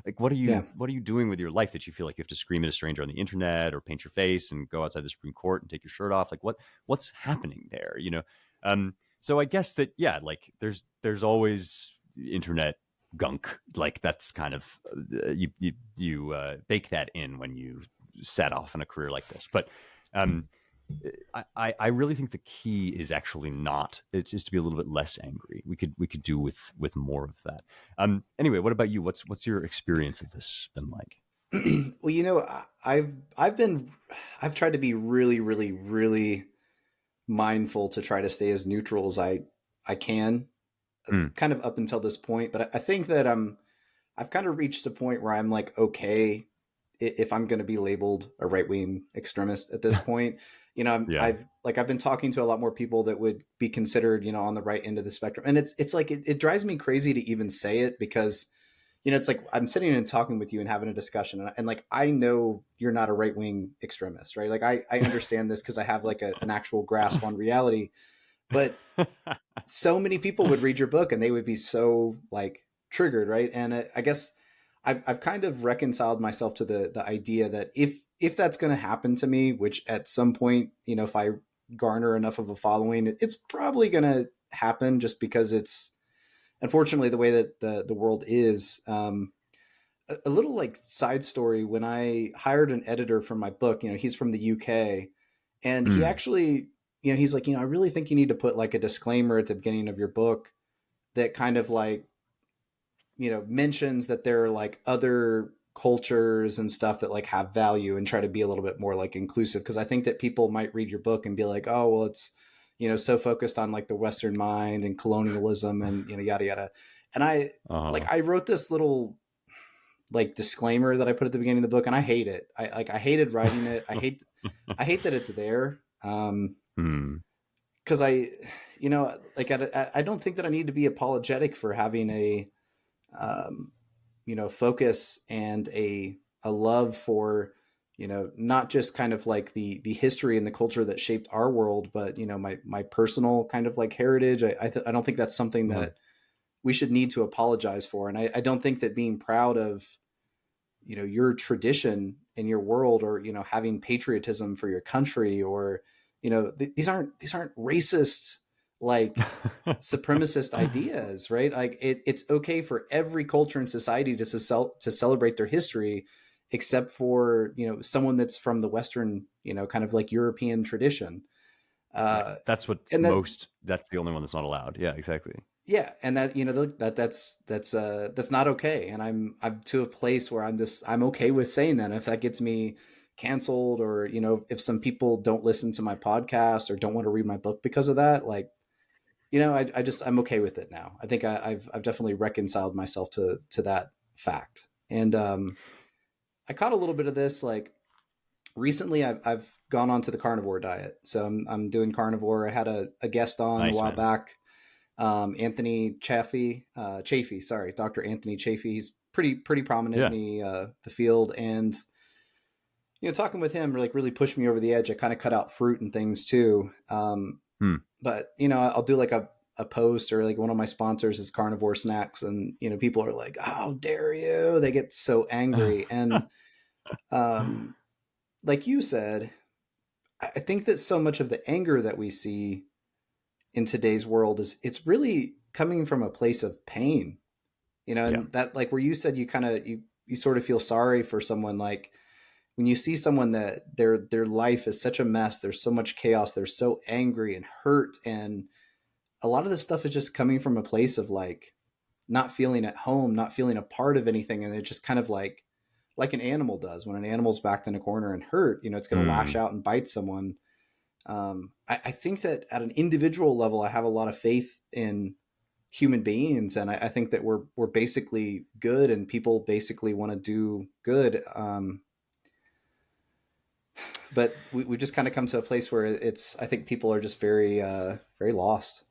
like what are Yeah. you doing with your life that you feel like you have to scream at a stranger on the internet or paint your face and go outside the Supreme Court and take your shirt off? Like what's happening there? So I guess that, yeah, like there's always internet gunk. Like that's kind of you bake that in when you set off in a career like this. But um, I really think the key is actually not. It's just to be a little bit less angry. We could do with more of that. Anyway, what about you? What's your experience of this been like? Well, you know, I've tried to be really, really, really mindful to try to stay as neutral as I can, Mm, kind of up until this point. But I think that I've kind of reached a point where I'm like, okay, if I'm going to be labeled a right wing extremist at this point. You know, yeah. I've been talking to a lot more people that would be considered, you know, on the right end of the spectrum, and it's like it drives me crazy to even say it because, you know, it's like I'm sitting and talking with you and having a discussion, and like I know you're not a right wing extremist, right? Like I understand this because I have like an actual grasp on reality, but so many people would read your book and they would be so like triggered, right? And I guess I've kind of reconciled myself to the idea that if that's going to happen to me, which at some point, you know, if I garner enough of a following, it's probably going to happen just because it's unfortunately the way that the world is. A little like side story: when I hired an editor for my book, you know, he's from the UK, and he Mm, actually, you know, he's like, you know, I really think you need to put like a disclaimer at the beginning of your book that kind of like, you know, mentions that there are like other cultures and stuff that like have value, and try to be a little bit more like inclusive, because I think that people might read your book and be like, oh well, it's, you know, so focused on like the Western mind and colonialism and, you know, yada yada. And uh, I wrote this little like disclaimer that I put at the beginning of the book, and I hate it. I hated writing it. I hate that it's there. mm, Because you know, like I don't think that I need to be apologetic for having a, um, you know, focus and a love for, you know, not just kind of like the history and the culture that shaped our world, but, you know, my personal kind of like heritage. I don't think that's something uh, that we should need to apologize for, and I don't think that being proud of, you know, your tradition in your world, or, you know, having patriotism for your country, or, you know, these aren't racist like supremacist ideas, right? Like it's okay for every culture and society to celebrate their history, except for, you know, someone that's from the Western, you know, kind of like European tradition. right. Uh, That's what's and that most. That's the only one that's not allowed. Yeah, exactly. Yeah, and that, you know, that's not okay. And I'm to a place where I'm okay with saying that. And if that gets me canceled, or, you know, if some people don't listen to my podcast or don't want to read my book because of that, like, you know, I'm okay with it now. I think I've definitely reconciled myself to that fact. And I caught a little bit of this like recently. I've gone on to the carnivore diet, so I'm doing carnivore. I had a guest on a Nice, while man. back, Anthony Chafee, sorry, Dr. Anthony Chafee. He's pretty prominent in Yeah. the field, and, you know, talking with him like really pushed me over the edge. I kind of cut out fruit and things too. Hmm. But, you know, I'll do like a post, or like one of my sponsors is carnivore snacks, and, you know, people are like, "How dare you?" They get so angry, and um, like you said, I think that so much of the anger that we see in today's world is it's really coming from a place of pain, you know. Yeah. And that, like where you said you kind of you sort of feel sorry for someone, like when you see someone that their life is such a mess, there's so much chaos, they're so angry and hurt, and a lot of this stuff is just coming from a place of like not feeling at home, not feeling a part of anything, and it just kind of like an animal does when an animal's backed in a corner and hurt, you know, it's going to lash Hmm. out and bite someone. I think that at an individual level, I have a lot of faith in human beings, and I think that we're basically good, and people basically want to do good. But we just kind of come to a place where it's, I think people are just very lost.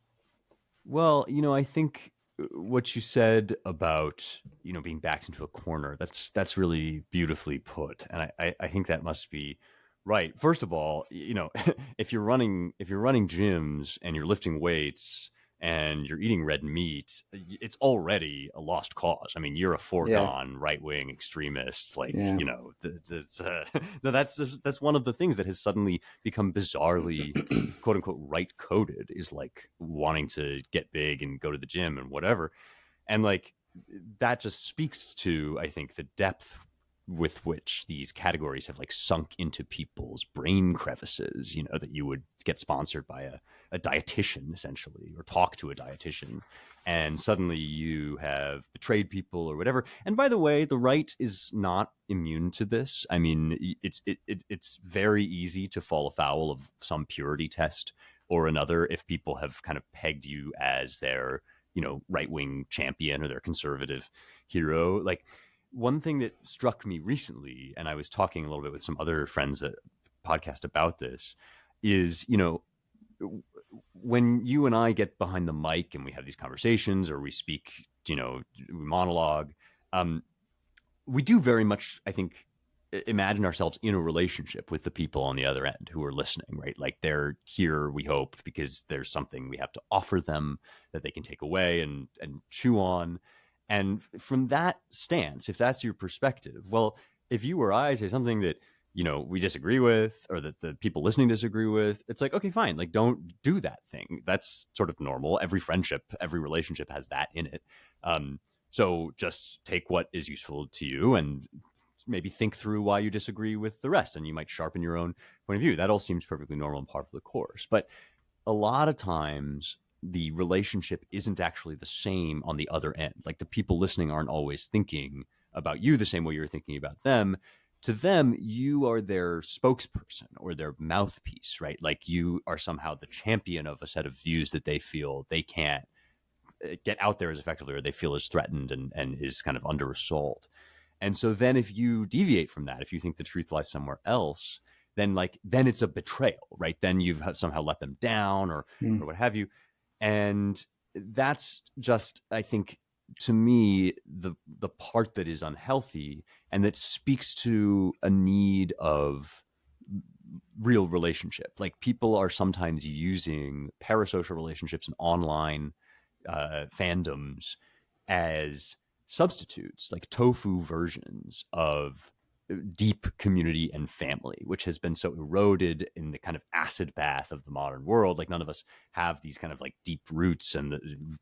Well, I think what you said about being backed into a corner, that's really beautifully put, and I think that must be right. First of all, if you're running gyms and you're lifting weights and you're eating red meat, it's already a lost cause. I mean, you're a Yeah, foregone right wing extremist. Like, yeah, no, that's one of the things that has suddenly become bizarrely quote unquote right coded, is like wanting to get big and go to the gym and whatever. And like, that just speaks to, I think, the depth with which these categories have like sunk into people's brain crevices, you know, that you would get sponsored by a dietitian essentially, or talk to a dietitian, and suddenly you have betrayed people or whatever. And by the way, the right is not immune to this. I mean, it's very easy to fall afoul of some purity test or another if people have kind of pegged you as their, you know, right-wing champion or their conservative hero. Like, one thing that struck me recently, and I was talking a little bit with some other friends that podcast about this, is, you know, when you and I get behind the mic and we have these conversations, or we speak, you know, we monologue, we do very much, I think, imagine ourselves in a relationship with the people on the other end who are listening, right? Like, they're here, we hope, because there's something we have to offer them that they can take away and chew on. And from that stance, if that's your perspective, well, if you or I say something that, you know, we disagree with, or that the people listening disagree with, it's like, okay, fine, like, don't do that thing. That's sort of normal. Every friendship, every relationship has that in it. So just take what is useful to you, and maybe think through why you disagree with the rest, and you might sharpen your own point of view. That all seems perfectly normal and part of the course. But a lot of times the relationship isn't actually the same on the other end. Like, the people listening aren't always thinking about you the same way you're thinking about them. To them, you are their spokesperson or their mouthpiece, right? Like, you are somehow the champion of a set of views that they feel they can't get out there as effectively, or they feel is threatened and is kind of under assault. And so then if you deviate from that, if you think the truth lies somewhere else, then it's a betrayal, right? Then you've somehow let them down, or what have you. And that's just, I think, to me, the part that is unhealthy, and that speaks to a need of real relationship. Like, people are sometimes using parasocial relationships and online fandoms as substitutes, like tofu versions of deep community and family, which has been so eroded in the kind of acid bath of the modern world. Like, none of us have these kind of like deep roots, and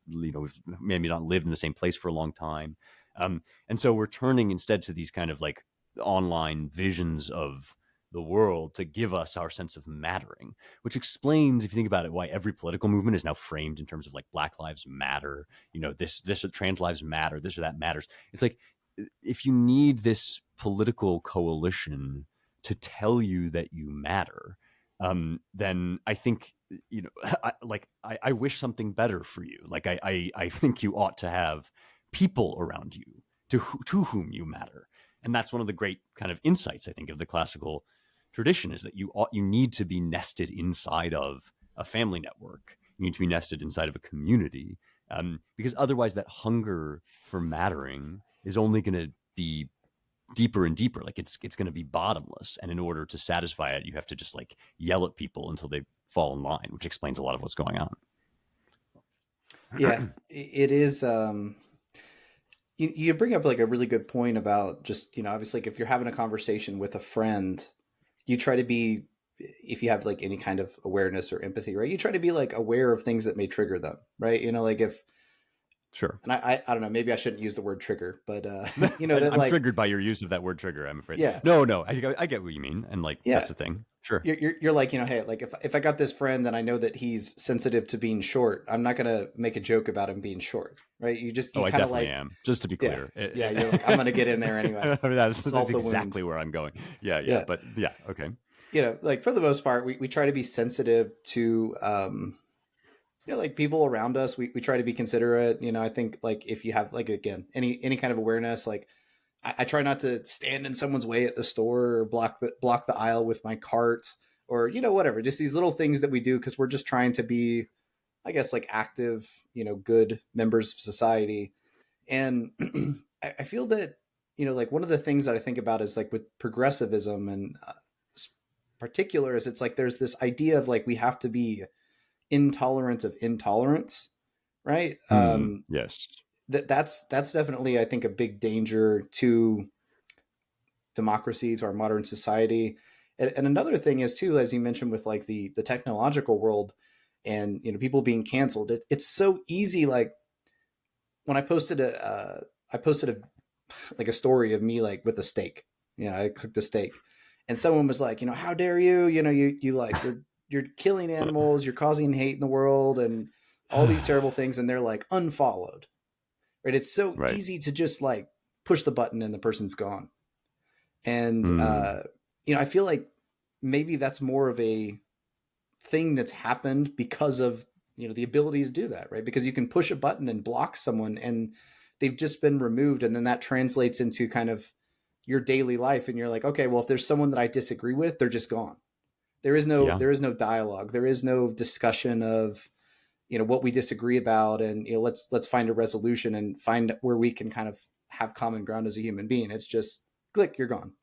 you know, we've maybe not lived in the same place for a long time, and so we're turning instead to these kind of like online visions of the world to give us our sense of mattering, which explains, if you think about it, why every political movement is now framed in terms of like Black Lives Matter, you know, this trans lives matter, this or that matters. It's like, if you need this political coalition to tell you that you matter, then I think, you know, I wish something better for you. Like, I think you ought to have people around you to whom you matter. And that's one of the great kind of insights, I think, of the classical tradition, is that you need to be nested inside of a family network. You need to be nested inside of a community, because otherwise that hunger for mattering is only going to be deeper and deeper. Like, it's going to be bottomless. And in order to satisfy it, you have to just like yell at people until they fall in line, which explains a lot of what's going on. Yeah, it is. You bring up like a really good point about just, you know, obviously, like, if you're having a conversation with a friend, you try to be, if you have like any kind of awareness or empathy, right? You try to be like aware of things that may trigger them, right? You know, like, if, Sure. and I don't know, maybe I shouldn't use the word trigger, but you know, that I'm like, triggered by your use of that word trigger, I'm afraid. yeah, No, I get what you mean. And like, yeah, that's a thing. Sure. you're like, you know, hey, like, if I got this friend and I know that he's sensitive to being short, I'm not gonna make a joke about him being short, right? You Oh, I kind of definitely like, am. Just to be yeah, clear. yeah, you're like, I'm gonna get in there anyway. I mean, that's Salt the wound. exactly where I'm going. Yeah. Yeah, But yeah, okay. you know, like, for the most part, we try to be sensitive to, you know, like, people around us. We try to be considerate. You know, I think, like, if you have, like, again, any kind of awareness, like, I try not to stand in someone's way at the store, or block the aisle with my cart, or, you know, whatever. Just these little things that we do because we're just trying to be, I guess, like, active, you know, good members of society. And I feel that, you know, like, one of the things that I think about is, like, with progressivism and particular, is it's like there's this idea of like we have to be intolerant of intolerance, right? Yes. That's definitely, I think, a big danger to democracy, to our modern society. And another thing is too, as you mentioned, with like the technological world, and, you know, people being canceled. It's so easy. Like, when I posted a like a story of me like with a steak. I cooked a steak, and someone was like, how dare you? You like you're killing animals, you're causing hate in the world, and all these terrible things, and they're like unfollowed. Right? It's so Right. easy to just like push the button and the person's gone. And Mm. I feel like maybe that's more of a thing that's happened because of the ability to do that, right? Because you can push a button and block someone, and they've just been removed, and then that translates into kind of your daily life, and you're like, okay, well, if there's someone that I disagree with, they're just gone. Yeah. There is no dialogue, there is no discussion of what we disagree about, and let's find a resolution and find where we can kind of have common ground as a human being. It's just click, you're gone.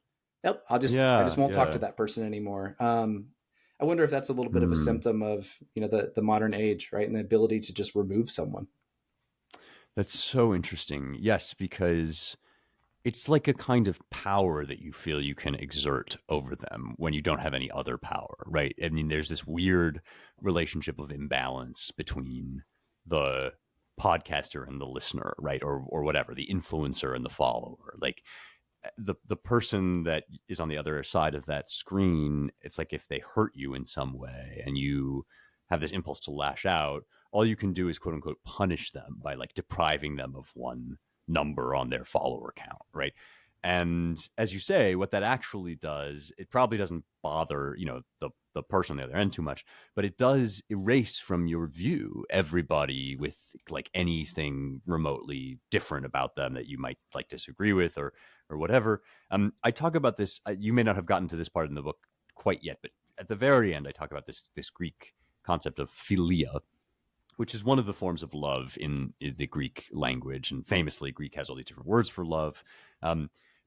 Yep, I just Yeah. won't talk to Yeah. that person anymore. I wonder if that's a little bit of a Mm. symptom of the modern age, right, and the ability to just remove someone. That's so interesting. Yes, because it's like a kind of power that you feel you can exert over them when you don't have any other power, right? I mean, there's this weird relationship of imbalance between the podcaster and the listener, right? Or whatever, the influencer and the follower. Like the person that is on the other side of that screen, it's like if they hurt you in some way and you have this impulse to lash out, all you can do is quote unquote punish them by like depriving them of one number on their follower count, right? And as you say, what that actually does, it probably doesn't bother, the person on the other end too much, but it does erase from your view everybody with like anything remotely different about them that you might like disagree with or whatever. I talk about this. You may not have gotten to this part in the book quite yet, but at the very end, I talk about this Greek concept of philia, which is one of the forms of love in the Greek language. And famously, Greek has all these different words for love.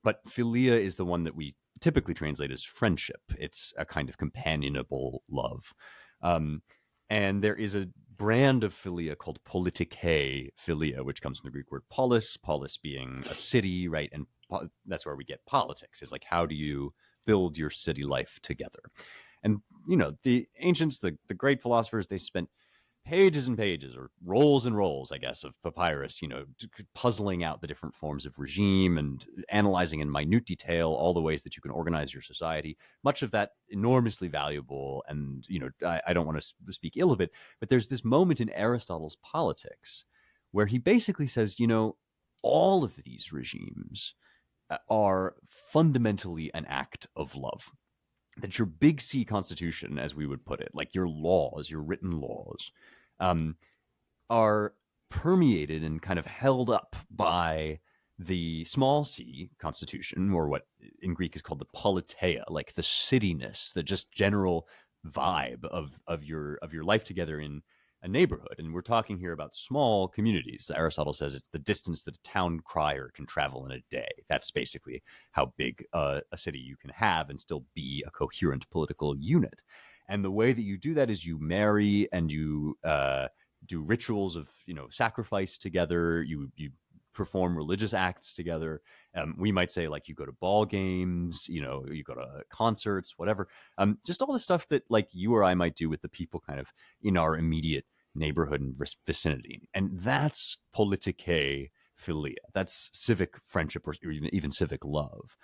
But philia is the one that we typically translate as friendship. It's a kind of companionable love. Um, and there is a brand of philia called politike philia, which comes from the Greek word polis being a city, right? And that's where we get politics, is like, how do you build your city life together? And, the ancients, the great philosophers, they spent pages and pages or rolls and rolls, I guess, of papyrus, puzzling out the different forms of regime and analyzing in minute detail all the ways that you can organize your society. Much of that enormously valuable. And, I don't want to speak ill of it, but there's this moment in Aristotle's Politics where he basically says, all of these regimes are fundamentally an act of love. That your big C constitution, as we would put it, like your laws, your written laws, um, are permeated and kind of held up by the small c constitution, or what in Greek is called the politeia, like the cityness, the just general vibe of your life together in a neighborhood. And we're talking here about small communities. Aristotle says it's the distance that a town crier can travel in a day. That's basically how big a city you can have and still be a coherent political unit. And the way that you do that is you marry and you do rituals of sacrifice together. You perform religious acts together. We might say like you go to ball games, you go to concerts, whatever. Just all the stuff that like you or I might do with the people kind of in our immediate neighborhood and vicinity. And that's politike philia. That's civic friendship or even civic love.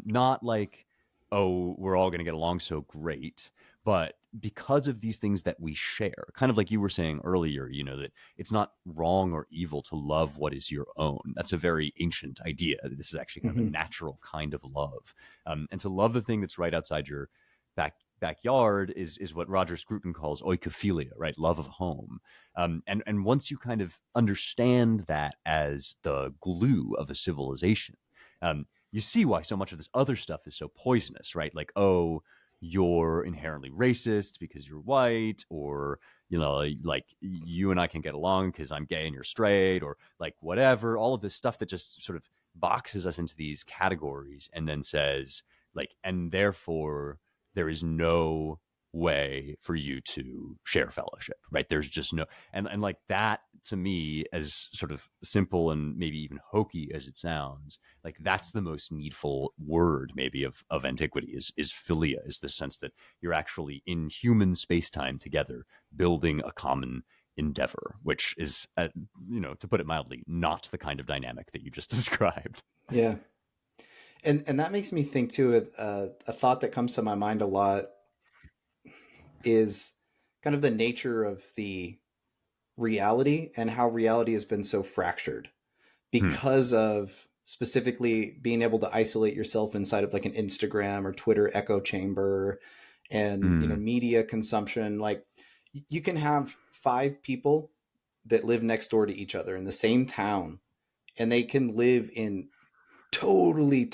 Not like, oh, we're all going to get along so great, but because of these things that we share, kind of like you were saying earlier, that it's not wrong or evil to love what is your own. That's a very ancient idea. This is actually kind of a Mm-hmm. natural kind of love. And to love the thing that's right outside your backyard is what Roger Scruton calls oikophilia, right? Love of home. And once you kind of understand that as the glue of a civilization, you see why so much of this other stuff is so poisonous, right? Like, oh, you're inherently racist because you're white, or like you and I can get along because I'm gay and you're straight, or like whatever. All of this stuff that just sort of boxes us into these categories and then says like, and therefore there is no way for you to share fellowship, right? There's just no, and like that to me, as sort of simple and maybe even hokey as it sounds, like that's the most needful word maybe of antiquity is philia, is the sense that you're actually in human space-time together building a common endeavor, which is, to put it mildly, not the kind of dynamic that you just described. Yeah. And that makes me think too, a thought that comes to my mind a lot is kind of the nature of the reality and how reality has been so fractured Hmm. because of specifically being able to isolate yourself inside of like an Instagram or Twitter echo chamber and Hmm. media consumption. Like you can have five people that live next door to each other in the same town, and they can live in totally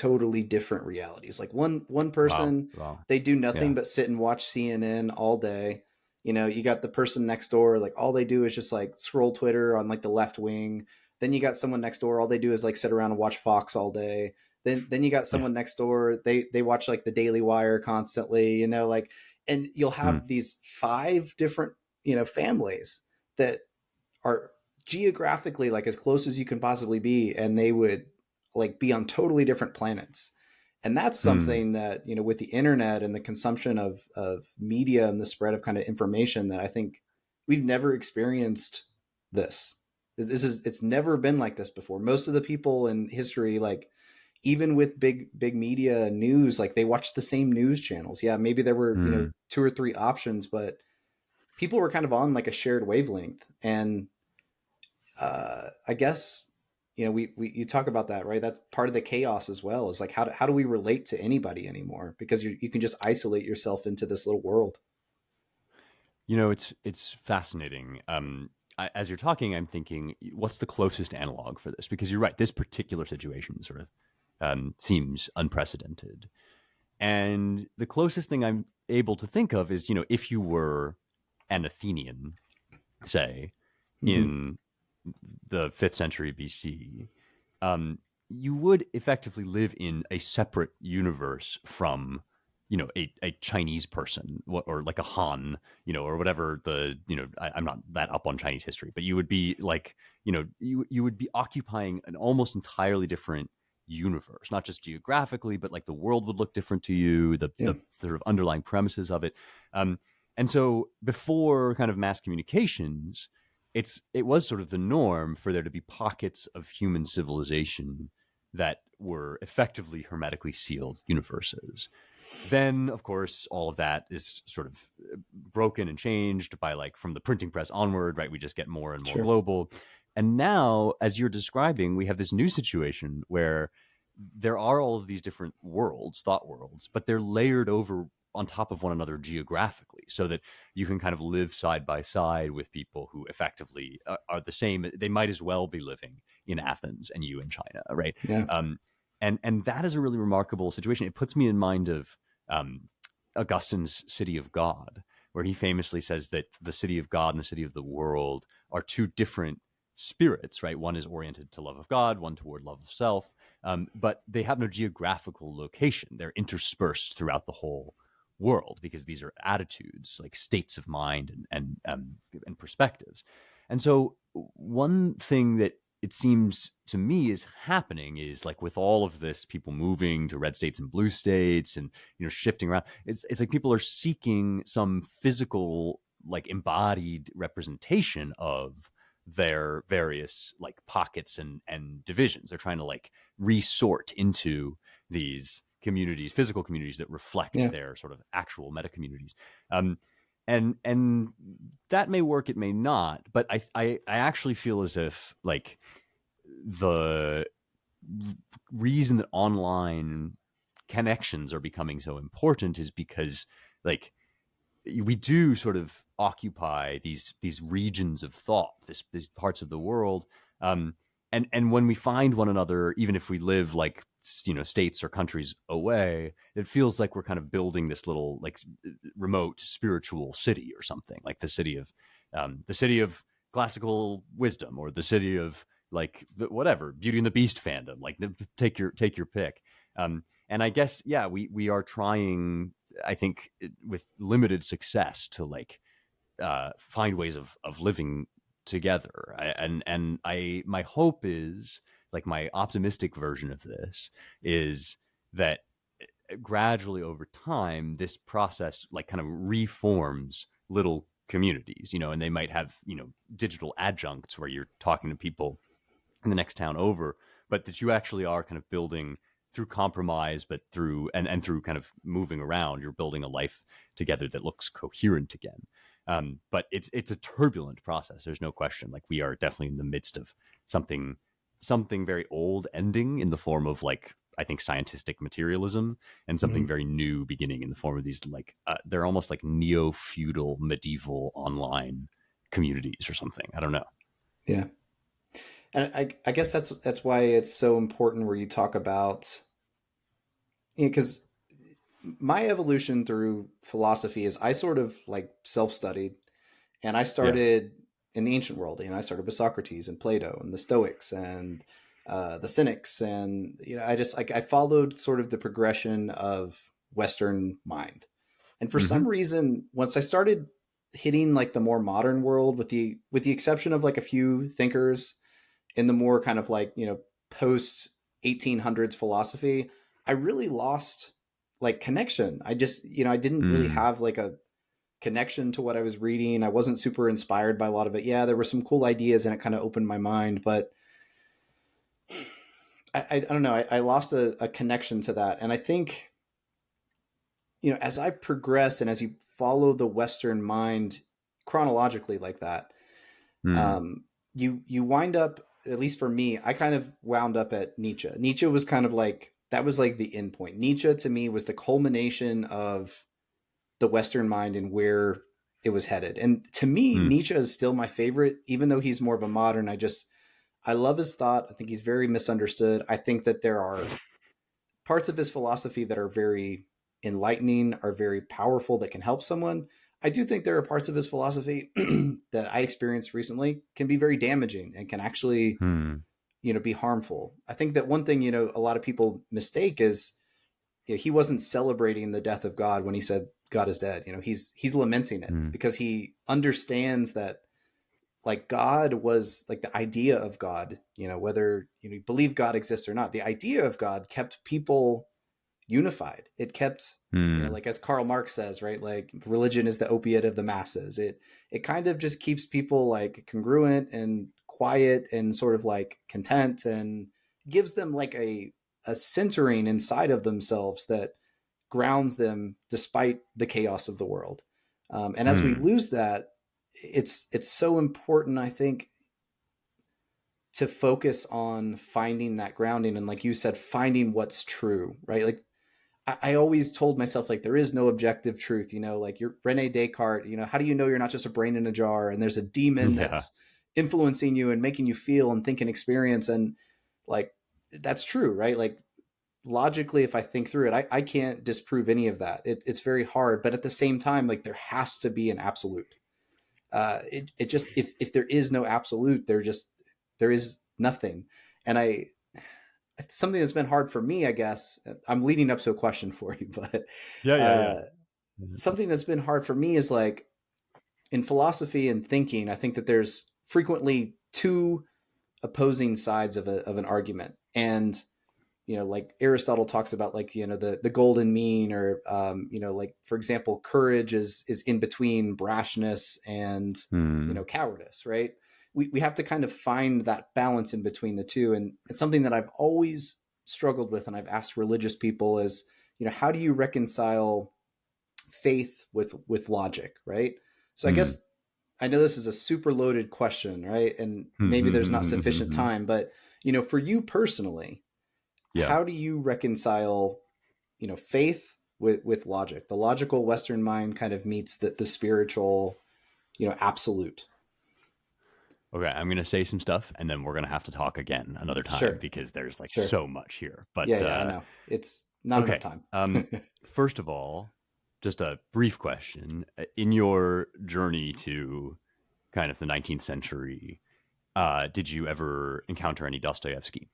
different realities. Like one Wow. person, Wow. they do Yeah. nothing but sit and watch CNN all day. You got the person next door, like all they do is just like scroll Twitter on like the left wing. Then you got someone next door, all they do is like sit around and watch Fox all day. Then you got Yeah. someone next door, they watch like the Daily Wire constantly, like, and you'll Hmm. have these five different, families that are geographically like as close as you can possibly be, and they would like be on totally different planets. And that's Hmm. something that, with the internet and the consumption of media and the spread of kind of information, that I think we've never experienced this. It's never been like this before. Most of the people in history, like even with big media news, like they watched the same news channels. Yeah, maybe there were, Hmm. two or three options, but people were kind of on like a shared wavelength. And I guess, we you talk about that, right? That's part of the chaos as well. Is like how do we relate to anybody anymore? Because you can just isolate yourself into this little world. It's fascinating. As you're talking, I'm thinking, what's the closest analog for this? Because you're right, this particular situation sort of seems unprecedented. And the closest thing I'm able to think of is, if you were an Athenian, say, Mm-hmm. in the 5th century BC, um, you would effectively live in a separate universe from, a Chinese person, or like a Han, or whatever I'm not that up on Chinese history, but you would be like, you would be occupying an almost entirely different universe, not just geographically, but like the world would look different to you, Yeah. the sort of underlying premises of it. And so before kind of mass communications, it was sort of the norm for there to be pockets of human civilization that were effectively hermetically sealed universes. Then, of course, all of that is sort of broken and changed by, like, from the printing press onward, right? We just get more and more Sure. global. And now, as you're describing, we have this new situation where there are all of these different worlds, thought worlds, but they're layered over on top of one another geographically, so that you can kind of live side by side with people who effectively are the same. They might as well be living in Athens and you in China, right? Yeah. And that is a really remarkable situation. It puts me in mind of Augustine's City of God, where he famously says that the city of God and the city of the world are two different spirits, right? One is oriented to love of God, one toward love of self, but they have no geographical location. They're interspersed throughout the whole world, because these are attitudes, like states of mind and perspectives. And so one thing that it seems to me is happening is, like, with all of this, people moving to red states and blue states and shifting around, it's like people are seeking some physical, like, embodied representation of their various, like, pockets and divisions. They're trying to, like, resort into these communities, physical communities that reflect Yeah. their sort of actual meta communities. Um, and that may work, it may not, but I actually feel as if, like, the reason that online connections are becoming so important is because, like, we do sort of occupy these regions of thought, these parts of the world, um, and when we find one another, even if we live, like, states or countries away, it feels like we're kind of building this little, like, remote spiritual city or something, like the city of classical wisdom, or the city of, like, whatever, Beauty and the Beast fandom, like, take your pick. And I guess, yeah, we are trying, I think, with limited success, to, like, find ways of living together. My hope is, like, my optimistic version of this is that gradually over time, this process, like, kind of reforms little communities, and they might have, digital adjuncts where you're talking to people in the next town over, but that you actually are kind of building through compromise, but through and through kind of moving around, you're building a life together that looks coherent again. But it's a turbulent process. There's no question. Like, we are definitely in the midst of something very old ending in the form of, like, I think, scientific materialism, and something very new beginning in the form of these, like, they're almost like neo-feudal medieval online communities or something. I don't know. Yeah. And I guess that's why it's so important where you talk about, because my evolution through philosophy is I sort of like self-studied, and I started in the ancient world. I started with Socrates and Plato and the Stoics and the Cynics, and I followed sort of the progression of Western mind. And for some reason, once I started hitting like the more modern world, with the exception of like a few thinkers in the more kind of like, post 1800s philosophy, I really lost like connection. I just, I didn't really have like a connection to what I was reading. I wasn't super inspired by a lot of it. Yeah, there were some cool ideas and it kind of opened my mind, but I don't know. I lost a connection to that. And I think, as I progress and as you follow the Western mind chronologically like that, you wind up, at least for me, I kind of wound up at Nietzsche. Nietzsche was kind of like, that was like the end point. Nietzsche to me was the culmination of the Western mind and where it was headed. And to me, Nietzsche is still my favorite, even though he's more of a modern. I love his thought. I think he's very misunderstood. I think that there are parts of his philosophy that are very enlightening, are very powerful, that can help someone. I do think there are parts of his philosophy that I experienced recently can be very damaging and can actually, be harmful. I think that one thing, a lot of people mistake is, he wasn't celebrating the death of God when he said God is dead. He's lamenting it because he understands that, like, God was like the idea of God, whether you believe God exists or not, the idea of God kept people unified. It kept, like, as Karl Marx says, right? Like, religion is the opiate of the masses. It kind of just keeps people like congruent and quiet and sort of like content, and gives them like a centering inside of themselves that grounds them despite the chaos of the world. And as we lose that, it's so important, I think, to focus on finding that grounding. And like you said, finding what's true, right? Like, I always told myself, like, there is no objective truth, like you're Rene Descartes, how do you know you're not just a brain in a jar and there's a demon that's influencing you and making you feel and think and experience? And like, that's true, right? Like, logically, if I think through it, I can't disprove any of that. It's very hard, but at the same time, like, there has to be an absolute. It just, if there is no absolute, there is nothing. And something that's been hard for me, I guess, I'm leading up to a question for you, but something that's been hard for me is, like, in philosophy and thinking, I think that there's frequently two opposing sides of an argument. And, like Aristotle talks about, like, the golden mean, or, like, for example, courage is in between brashness and, cowardice, right? We have to kind of find that balance in between the two. And it's something that I've always struggled with. And I've asked religious people is, how do you reconcile faith with logic? Right. So I guess, I know this is a super loaded question, right? And maybe there's not sufficient time, but, for you personally, how do you reconcile, faith with logic? The logical Western mind kind of meets the spiritual, absolute. Okay, I'm going to say some stuff, and then we're going to have to talk again another time, because there's like so much here. But yeah, I know. It's not enough time. First of all, just a brief question. In your journey to kind of the 19th century, did you ever encounter any Dostoevsky?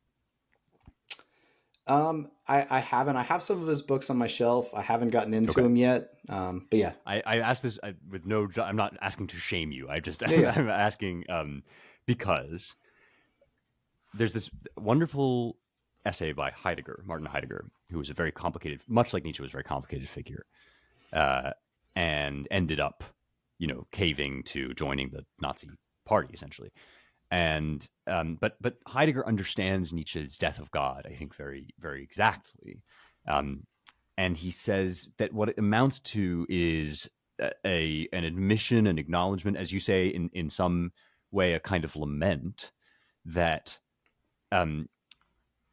I haven't. I have some of his books on my shelf. I haven't gotten into him yet. But yeah, I asked this with no. I'm not asking to shame you. I'm asking because there's this wonderful essay by Martin Heidegger, who was a very complicated, much like Nietzsche, was a very complicated figure, and ended up caving to joining the Nazi party, essentially. And but Heidegger understands Nietzsche's death of God, I think, very, very exactly. And he says that what it amounts to is an admission, an acknowledgement, as you say, in some way, a kind of lament that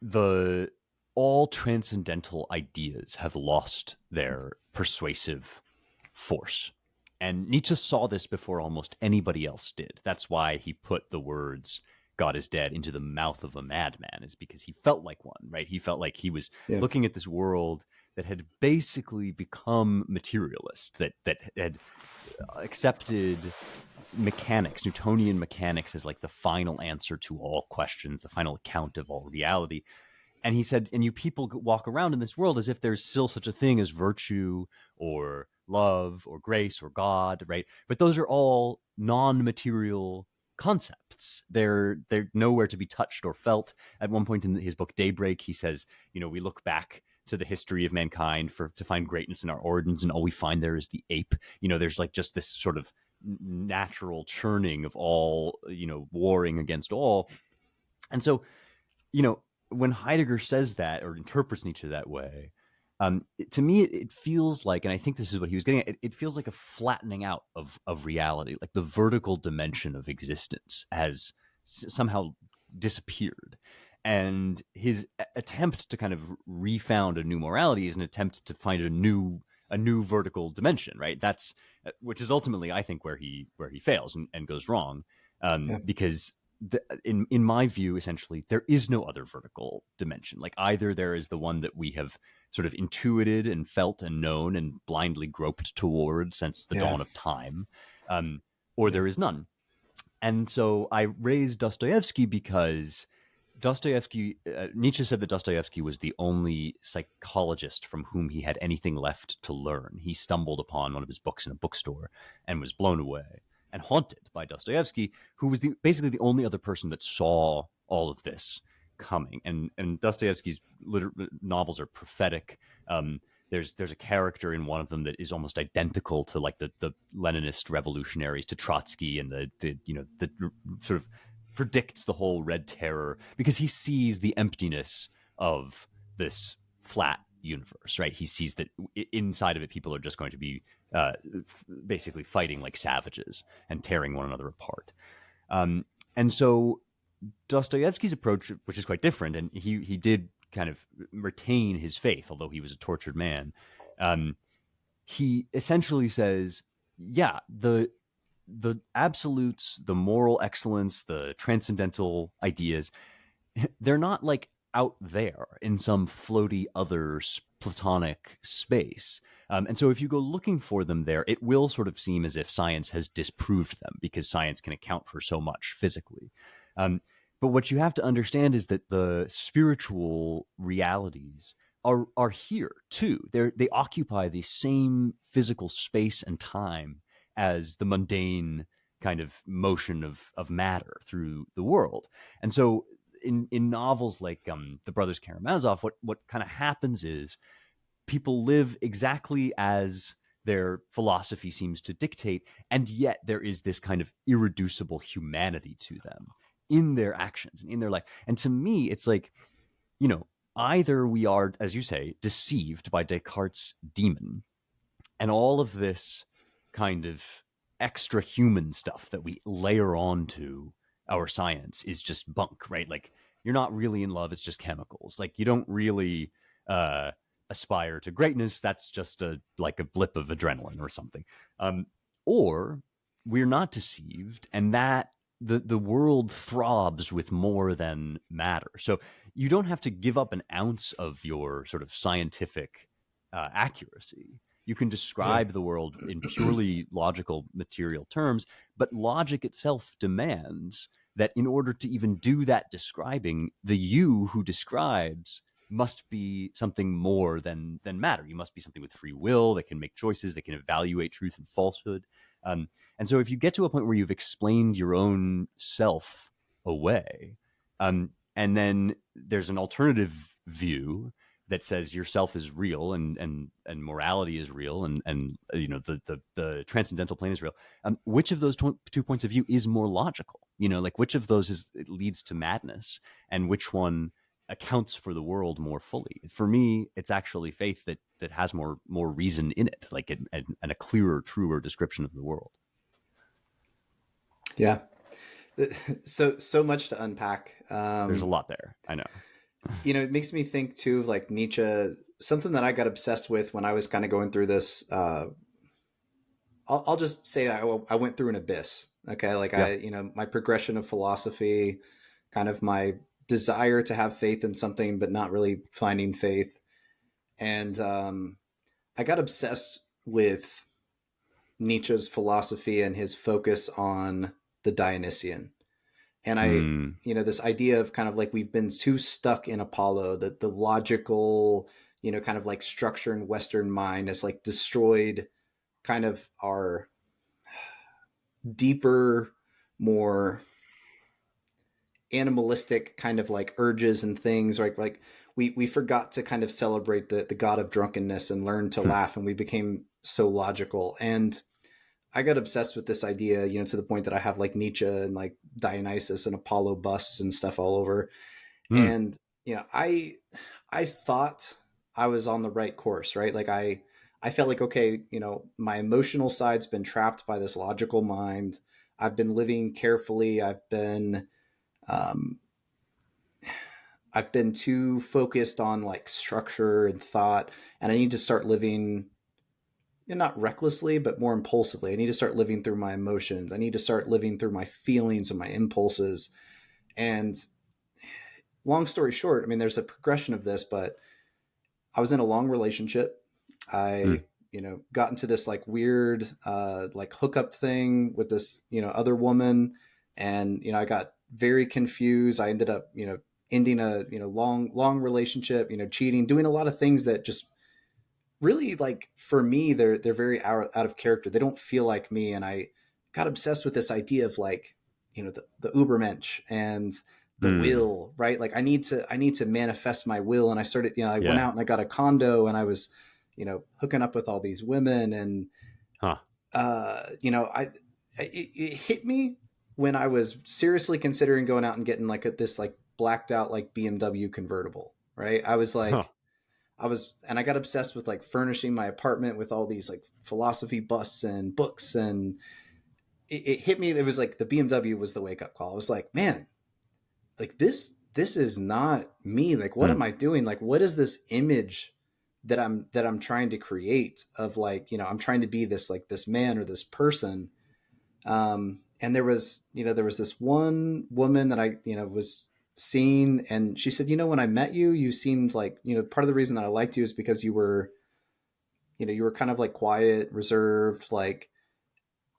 the all transcendental ideas have lost their persuasive force. And Nietzsche saw this before almost anybody else did. That's why he put the words "God is dead" into the mouth of a madman, is because he felt like one, right? He felt like he was looking at this world that had basically become materialist, that had accepted mechanics, Newtonian mechanics, as like the final answer to all questions, the final account of all reality. And he said, and you people walk around in this world as if there's still such a thing as virtue or love or grace or God, right? But those are all non-material concepts. They're nowhere to be touched or felt. At one point in his book Daybreak, he says, we look back to the history of mankind to find greatness in our origins, and all we find there is the ape. There's like just this sort of natural churning of all, warring against all. And so, when Heidegger says that or interprets Nietzsche that way, to me, it feels like, and I think this is what he was getting at, it feels like a flattening out of reality, like the vertical dimension of existence has somehow disappeared. And his attempt to kind of refound a new morality is an attempt to find a new vertical dimension, right? That's which is ultimately, I think, where he fails and goes wrong, because in my view, essentially, there is no other vertical dimension. Like, either there is the one that we have sort of intuited and felt and known and blindly groped toward since the dawn of time, or there is none. And so I raised Dostoevsky because Nietzsche said that Dostoevsky was the only psychologist from whom he had anything left to learn. He stumbled upon one of his books in a bookstore and was blown away and haunted by Dostoevsky, who was basically the only other person that saw all of this coming. And Dostoevsky's novels are prophetic. There's a character in one of them that is almost identical to like the Leninist revolutionaries, to Trotsky, and the sort of predicts the whole Red Terror, because he sees the emptiness of this flat universe, right? He sees that inside of it, people are just going to be basically fighting like savages and tearing one another apart. And so Dostoevsky's approach, which is quite different, and he did kind of retain his faith, although he was a tortured man. He essentially says, the absolutes, the moral excellence, the transcendental ideas, they're not like out there in some floaty other platonic space. And so if you go looking for them there, it will sort of seem as if science has disproved them, because science can account for so much physically. But what you have to understand is that the spiritual realities are here too. They occupy the same physical space and time as the mundane kind of motion of matter through the world. And so in novels like the Brothers Karamazov, what kind of happens is people live exactly as their philosophy seems to dictate, and yet there is this kind of irreducible humanity to them in their actions and in their life. And to me, it's like, either we are, as you say, deceived by Descartes' demon, and all of this kind of extra human stuff that we layer onto our science is just bunk, right? Like, you're not really in love, it's just chemicals. Like, you don't really aspire to greatness, that's just a blip of adrenaline or something. Or we're not deceived, and that the world throbs with more than matter. So you don't have to give up an ounce of your sort of scientific accuracy. You can describe the world in purely logical, material terms, but logic itself demands that in order to even do that describing, the you who describes must be something more than matter. You must be something with free will that can make choices, that can evaluate truth and falsehood. And so if you get to a point where you've explained your own self away, and then there's an alternative view that says yourself is real and morality is real and the transcendental plane is real, which of those two points of view is more logical? Like which of those leads to madness, and which one accounts for the world more fully? For me, it's actually faith that has more reason in it, like and a clearer, truer description of the world. Yeah. So much to unpack. There's a lot there, I know. It makes me think too of like Nietzsche. Something that I got obsessed with when I was kind of going through this. I'll just say I went through an abyss. Okay, like Yeah. my progression of philosophy, kind of my desire to have faith in something, but not really finding faith, and I got obsessed with Nietzsche's philosophy and his focus on the Dionysian. And this idea of kind of like we've been too stuck in Apollo, that the logical, kind of like structure in Western mind has like destroyed kind of our deeper, more animalistic kind of like urges and things, right? Like we forgot to kind of celebrate the god of drunkenness and learn to laugh, and we became so logical. And I got obsessed with this idea, to the point that I have like Nietzsche and like Dionysus and Apollo busts and stuff all over. And, I thought I was on the right course, right? Like I felt like, okay, my emotional side's been trapped by this logical mind. I've been living carefully. Um, I've been too focused on like structure and thought, and I need to start living, not recklessly, but more impulsively. I need to start living through my emotions. I need to start living through my feelings and my impulses. And long story short, I mean, there's a progression of this, but I was in a long relationship. I, got into this like weird, like hookup thing with this, other woman. And, I got very confused. I ended up, ending a, long relationship, cheating, doing a lot of things that just really, like, for me, they're very out of character. They don't feel like me. And I got obsessed with this idea of like, the Ubermensch and the will, right? Like I need to manifest my will. And I started, I went out and I got a condo, and I was, hooking up with all these women. And, it hit me when I was seriously considering going out and getting like this like blacked out like BMW convertible, right? I was like, and I got obsessed with like furnishing my apartment with all these like philosophy busts and books. And it hit me. It was like the BMW was the wake up call. I was like, man, like this is not me. Like, what am I doing? Like, what is this image that I'm trying to create of like, I'm trying to be this, like this man or this person. And there was this one woman that I, was seeing, and she said, when I met you, you seemed like, part of the reason that I liked you is because you were kind of like quiet, reserved, like,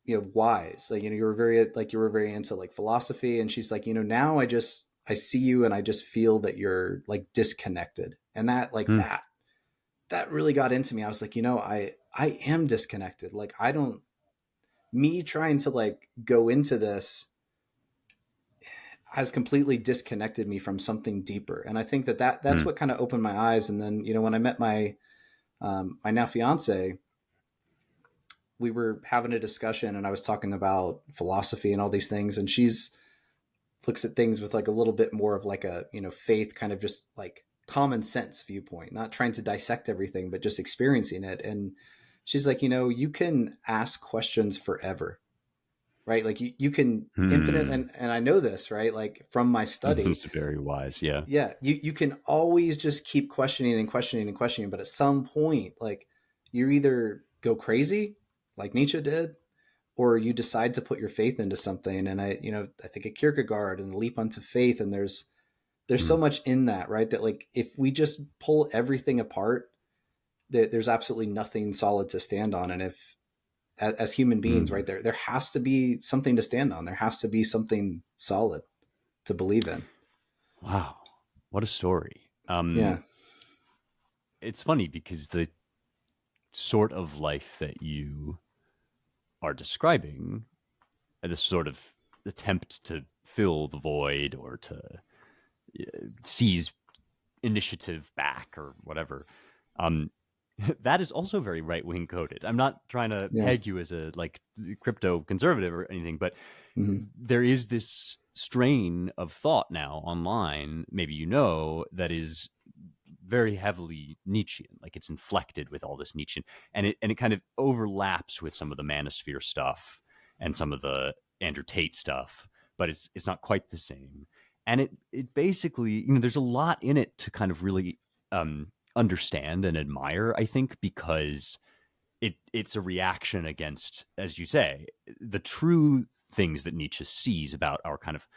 wise, like, you were very into like philosophy. And she's like, now I see you and I just feel that you're like disconnected. And that like that really got into me. I was like, I am disconnected. Like me trying to like go into this has completely disconnected me from something deeper. And I think that's what kind of opened my eyes. And then, when I met my now fiance, we were having a discussion, and I was talking about philosophy and all these things. And she's looks at things with like a little bit more of like a, faith, kind of just like common sense viewpoint, not trying to dissect everything, but just experiencing it. And she's like, you can ask questions forever, right? Like you can infinite. And I know this, right? Like from my study. It's very wise. Yeah. Yeah. You can always just keep questioning and questioning and questioning. But at some point, like you either go crazy like Nietzsche did, or you decide to put your faith into something. And I think of Kierkegaard and the leap unto faith. And there's so much in that, right? That like, if we just pull everything apart, there's absolutely nothing solid to stand on. And if, as human beings, right, there has to be something to stand on. There has to be something solid to believe in. Wow. What a story. Yeah. It's funny because the sort of life that you are describing, and this sort of attempt to fill the void or to seize initiative back or whatever. Um, that is also very right-wing coded. I'm not trying to Yeah. peg you as a like crypto conservative or anything, but Hmm. there is this strain of thought now online, maybe that is very heavily Nietzschean. Like it's inflected with all this Nietzschean, and it kind of overlaps with some of the manosphere stuff and some of the Andrew Tate stuff, but it's not quite the same. And it basically, there's a lot in it to kind of really understand and admire, I think, because it's a reaction against, as you say, the true things that Nietzsche sees about our kind of,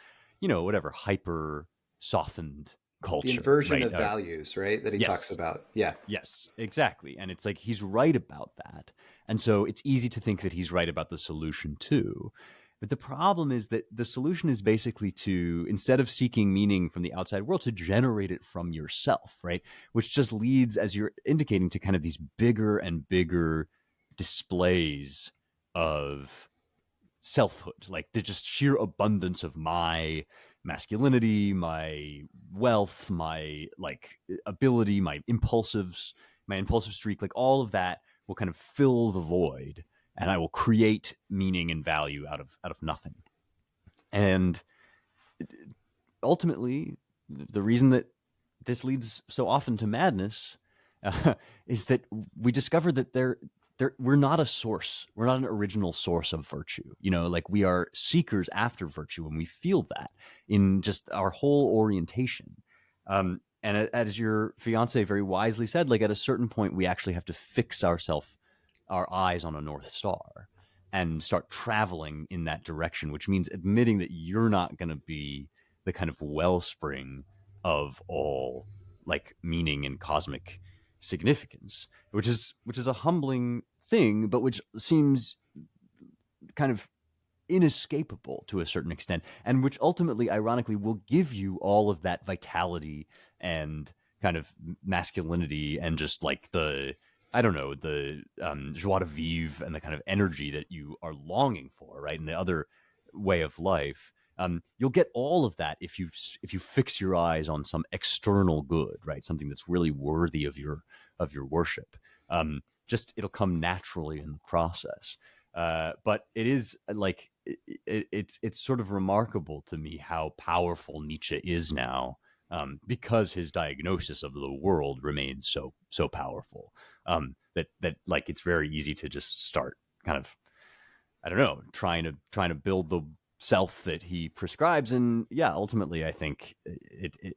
whatever hyper softened The culture, inversion right? of values, right? That he talks Yes, about. Yeah. yes, exactly. And it's like he's right about that. And so it's easy to think that he's right about the solution too. But the problem is that the solution is basically to, instead of seeking meaning from the outside world, to generate it from yourself, right? Which just leads, as you're indicating, to kind of these bigger and bigger displays of selfhood, like the just sheer abundance of my masculinity, my wealth, my like ability, my impulsive streak, like all of that will kind of fill the void, and I will create meaning and value out of nothing. And ultimately, the reason that this leads so often to madness is that we discover that we're not a source. We're not an original source of virtue. Like we are seekers after virtue, and we feel that in just our whole orientation. And as your fiance very wisely said, like at a certain point, we actually have to fix our eyes on a North Star and start traveling in that direction, which means admitting that you're not going to be the kind of wellspring of all like meaning and cosmic significance, which is a humbling thing, but which seems kind of inescapable to a certain extent, and which ultimately, ironically, will give you all of that vitality and kind of masculinity and just like the, I don't know, the joie de vivre and the kind of energy that you are longing for, right? And the other way of life. You'll get all of that if you fix your eyes on some external good, right? Something that's really worthy of your worship. Just it'll come naturally in the process. But it is like it's sort of remarkable to me how powerful Nietzsche is now, because his diagnosis of the world remains so powerful, that like it's very easy to just start kind of, I don't know, trying to build the self that he prescribes. And yeah, ultimately, I think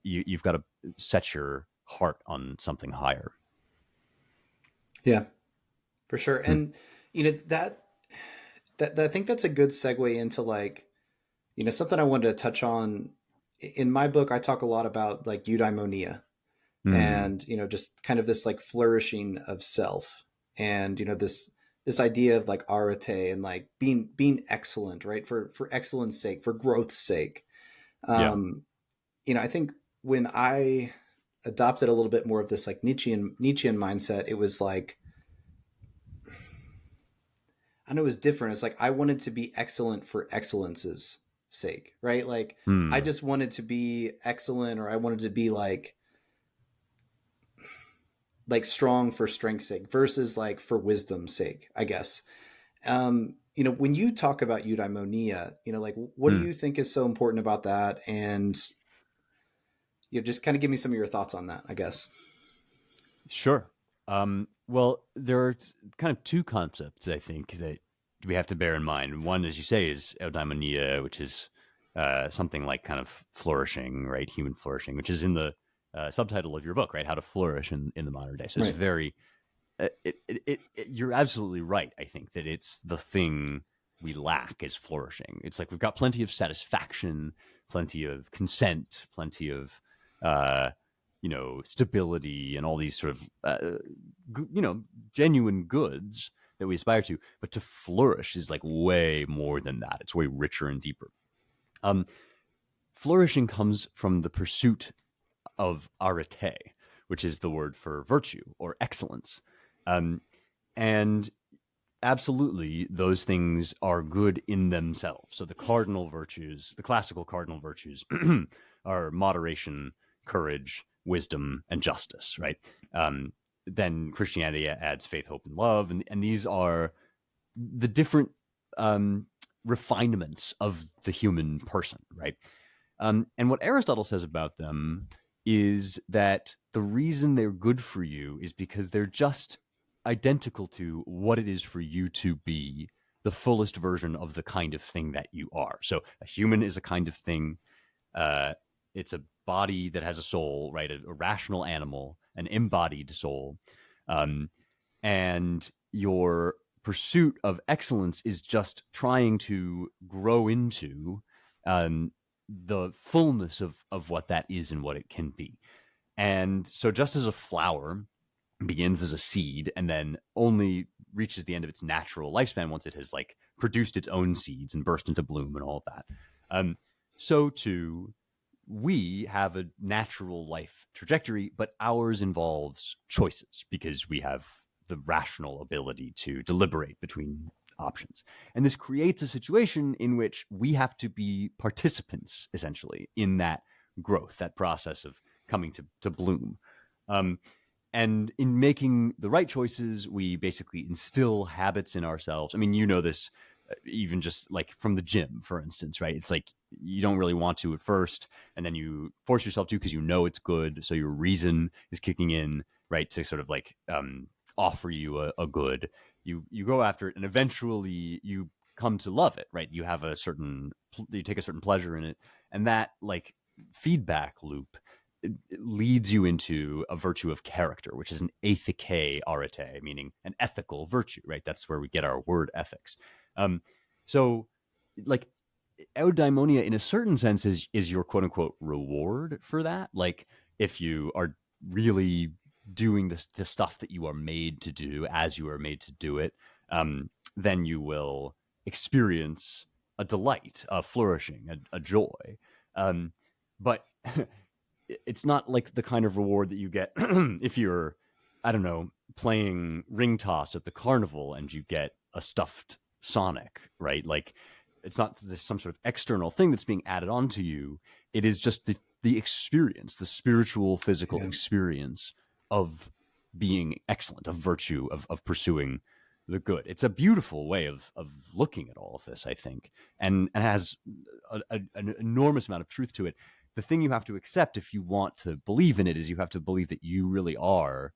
you've got to set your heart on something higher. Yeah, for sure. Hmm. And that I think that's a good segue into like, something I wanted to touch on. In my book, I talk a lot about like eudaimonia Hmm. and, just kind of this like flourishing of self, and, this idea of like arete and like being excellent, right? For excellence sake, for growth's sake. Yeah. Um, I think when I adopted a little bit more of this like Nietzschean mindset, it was like, I know it was different. It's like I wanted to be excellent for excellence's sake, right? Like I Hmm. just wanted to be excellent, or I wanted to be like strong for strength's sake versus like for wisdom's sake, I guess. When you talk about eudaimonia, like what do Hmm. you think is so important about that? And just kind of give me some of your thoughts on that, I guess. Sure. Well, there are kind of two concepts I think that we have to bear in mind. One, as you say, is eudaimonia, which is something like kind of flourishing, right? Human flourishing, which is in the subtitle of your book, right? How to flourish in the modern day. So it's Right. very, you're absolutely right. I think that it's the thing we lack is flourishing. It's like we've got plenty of satisfaction, plenty of consent, plenty of, uh, stability and all these sort of, genuine goods that we aspire to. But to flourish is like way more than that. It's way richer and deeper. Um, Flourishing comes from the pursuit of arete, which is the word for virtue or excellence. Um, and absolutely, those things are good in themselves. So the cardinal virtues, the classical cardinal virtues, are moderation, courage, wisdom, and justice, right? Then Christianity adds faith, hope, and love, and these are the different refinements of the human person, right? And what Aristotle says about them is that the reason they're good for you is because they're just identical to what it is for you to be the fullest version of the kind of thing that you are. So a human is a kind of thing. It's a body that has a soul, right? A rational animal, an embodied soul. And your pursuit of excellence is just trying to grow into the fullness of what that is and what it can be. And so just as a flower begins as a seed and then only reaches the end of its natural lifespan once it has like produced its own seeds and burst into bloom and all of that, so too we have a natural life trajectory, but ours involves choices because we have the rational ability to deliberate between options. And this creates a situation in which we have to be participants, essentially, in that growth, that process of coming to bloom. And in making the right choices, we basically instill habits in ourselves. I mean, you know this even just like from the gym, for instance, right? It's like you don't really want to at first, and then you force yourself to because you know it's good. So your reason is kicking in, right, to sort of like offer you a good. You go after it, and eventually you come to love it, right? You have you take a certain pleasure in it, and that like feedback loop it leads you into a virtue of character, which is an ethike arete, meaning an ethical virtue, right? That's where we get our word ethics. So like eudaimonia in a certain sense is your quote unquote reward for that. Like if you are really doing the stuff that you are made to do as you are made to do it, then you will experience a delight, a flourishing, a joy. But it's not like the kind of reward that you get if you're, I don't know, playing ring toss at the carnival and you get a stuffed Sonic, right? Like it's not some sort of external thing that's being added onto you. It is just the experience, the spiritual, physical experience of being excellent, of virtue, of pursuing the good. It's a beautiful way of looking at all of this, I think, and has an enormous amount of truth to it. The thing you have to accept if you want to believe in it is you have to believe that you really are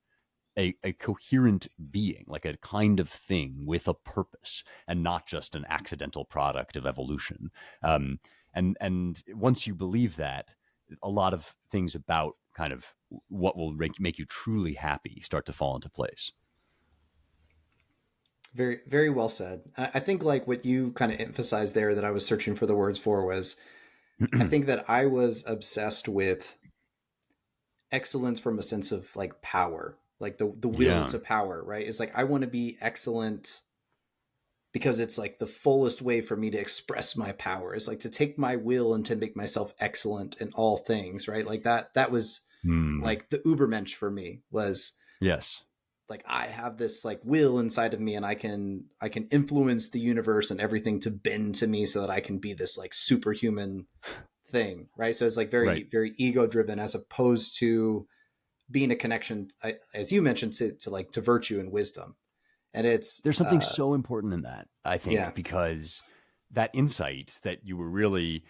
a coherent being, like a kind of thing with a purpose and not just an accidental product of evolution. And once you believe that, a lot of things about kind of what will make you truly happy start to fall into place. Very, very well said. I think like what you kind of emphasized there that I was searching for the words for was, I think that I was obsessed with excellence from a sense of like power, like the will to power, right? It's like I want to be excellent because it's like the fullest way for me to express my power is like to take my will and to make myself excellent in all things, right? Like that was like the Ubermensch for me was yes. Like I have this like will inside of me and I can influence the universe and everything to bend to me so that I can be this like superhuman thing, right? So it's like very very ego driven as opposed to being a connection, as you mentioned, to like to virtue and wisdom. And there's something so important in that, I think, because that insight that you were really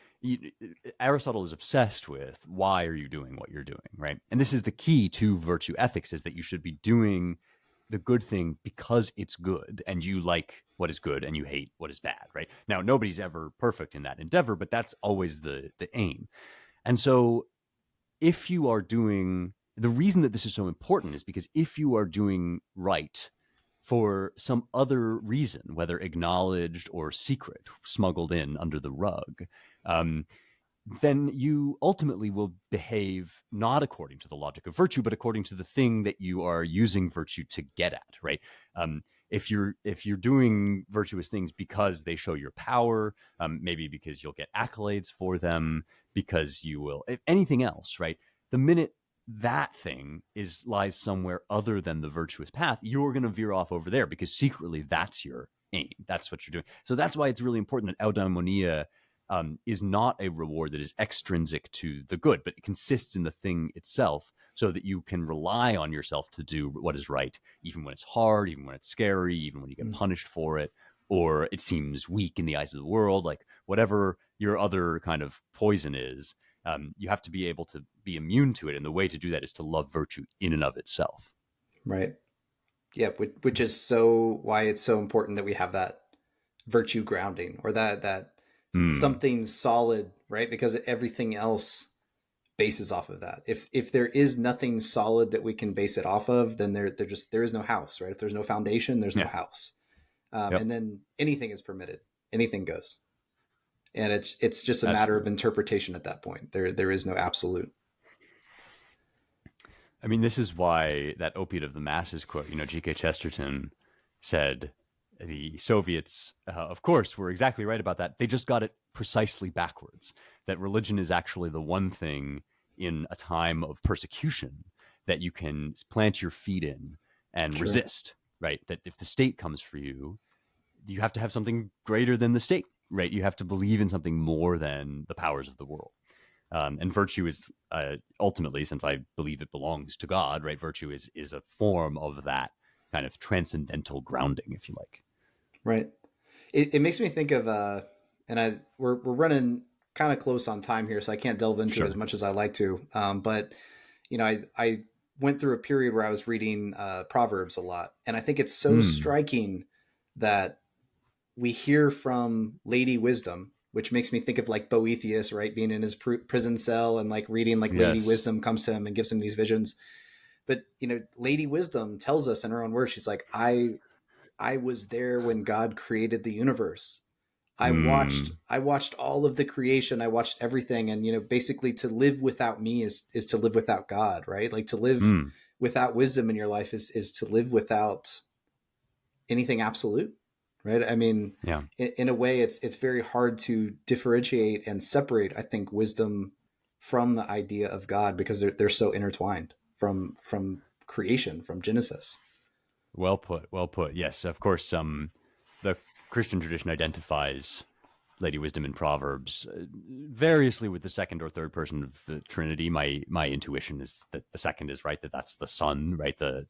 Aristotle is obsessed with, why are you doing what you're doing, right? And this is the key to virtue ethics, is that you should be doing the good thing because it's good and you like what is good and you hate what is bad, right? Now, nobody's ever perfect in that endeavor, but that's always the aim. And so if you are doing, the reason that this is so important is because if you are doing right for some other reason, whether acknowledged or secret, smuggled in under the rug, then you ultimately will behave not according to the logic of virtue, but according to the thing that you are using virtue to get at, right? If you're doing virtuous things because they show your power, maybe because you'll get accolades for them, because you will, if anything else, right? The minute that thing lies somewhere other than the virtuous path, you're going to veer off over there because secretly that's your aim. That's what you're doing. So that's why it's really important that eudaimonia is not a reward that is extrinsic to the good, but it consists in the thing itself, so that you can rely on yourself to do what is right, even when it's hard, even when it's scary, even when you get punished for it, or it seems weak in the eyes of the world, like whatever your other kind of poison is. You have to be able to be immune to it. And the way to do that is to love virtue in and of itself. Right. Yeah. Which is so why it's so important that we have that virtue grounding, or that something solid, right? Because everything else bases off of that. If there is nothing solid that we can base it off of, then there is no house, right? If there's no foundation, there's no house. Yep. And then anything is permitted, anything goes. And it's just a Absolutely. matter of interpretation at that point. There is no absolute. I mean, this is why that opiate of the masses quote, G.K. Chesterton said the Soviets, of course, were exactly right about that. They just got it precisely backwards, that religion is actually the one thing in a time of persecution that you can plant your feet in and resist, right? That if the state comes for you, you have to have something greater than the state, right? You have to believe in something more than the powers of the world. And virtue is ultimately, since I believe it belongs to God, right? Virtue is a form of that kind of transcendental grounding, if you like. Right. It makes me think of and we're running kind of close on time here, so I can't delve into it as much as I like to. But I went through a period where I was reading Proverbs a lot, and I think it's so striking that we hear from Lady Wisdom, which makes me think of like Boethius, right, being in his prison cell and like reading like Lady Wisdom comes to him and gives him these visions. But Lady Wisdom tells us in her own words, she's like, I was there when God created the universe. I watched all of the creation. I watched everything. And, basically to live without me is to live without God, right? Like to live without wisdom in your life is to live without anything absolute, right? I mean, in a way it's very hard to differentiate and separate, I think, wisdom from the idea of God, because they're so intertwined from creation, from Genesis. Well put. Well put. Yes, of course. The Christian tradition identifies Lady Wisdom in Proverbs variously with the second or third person of the Trinity. My intuition is that the second is right. That's the Son, right? The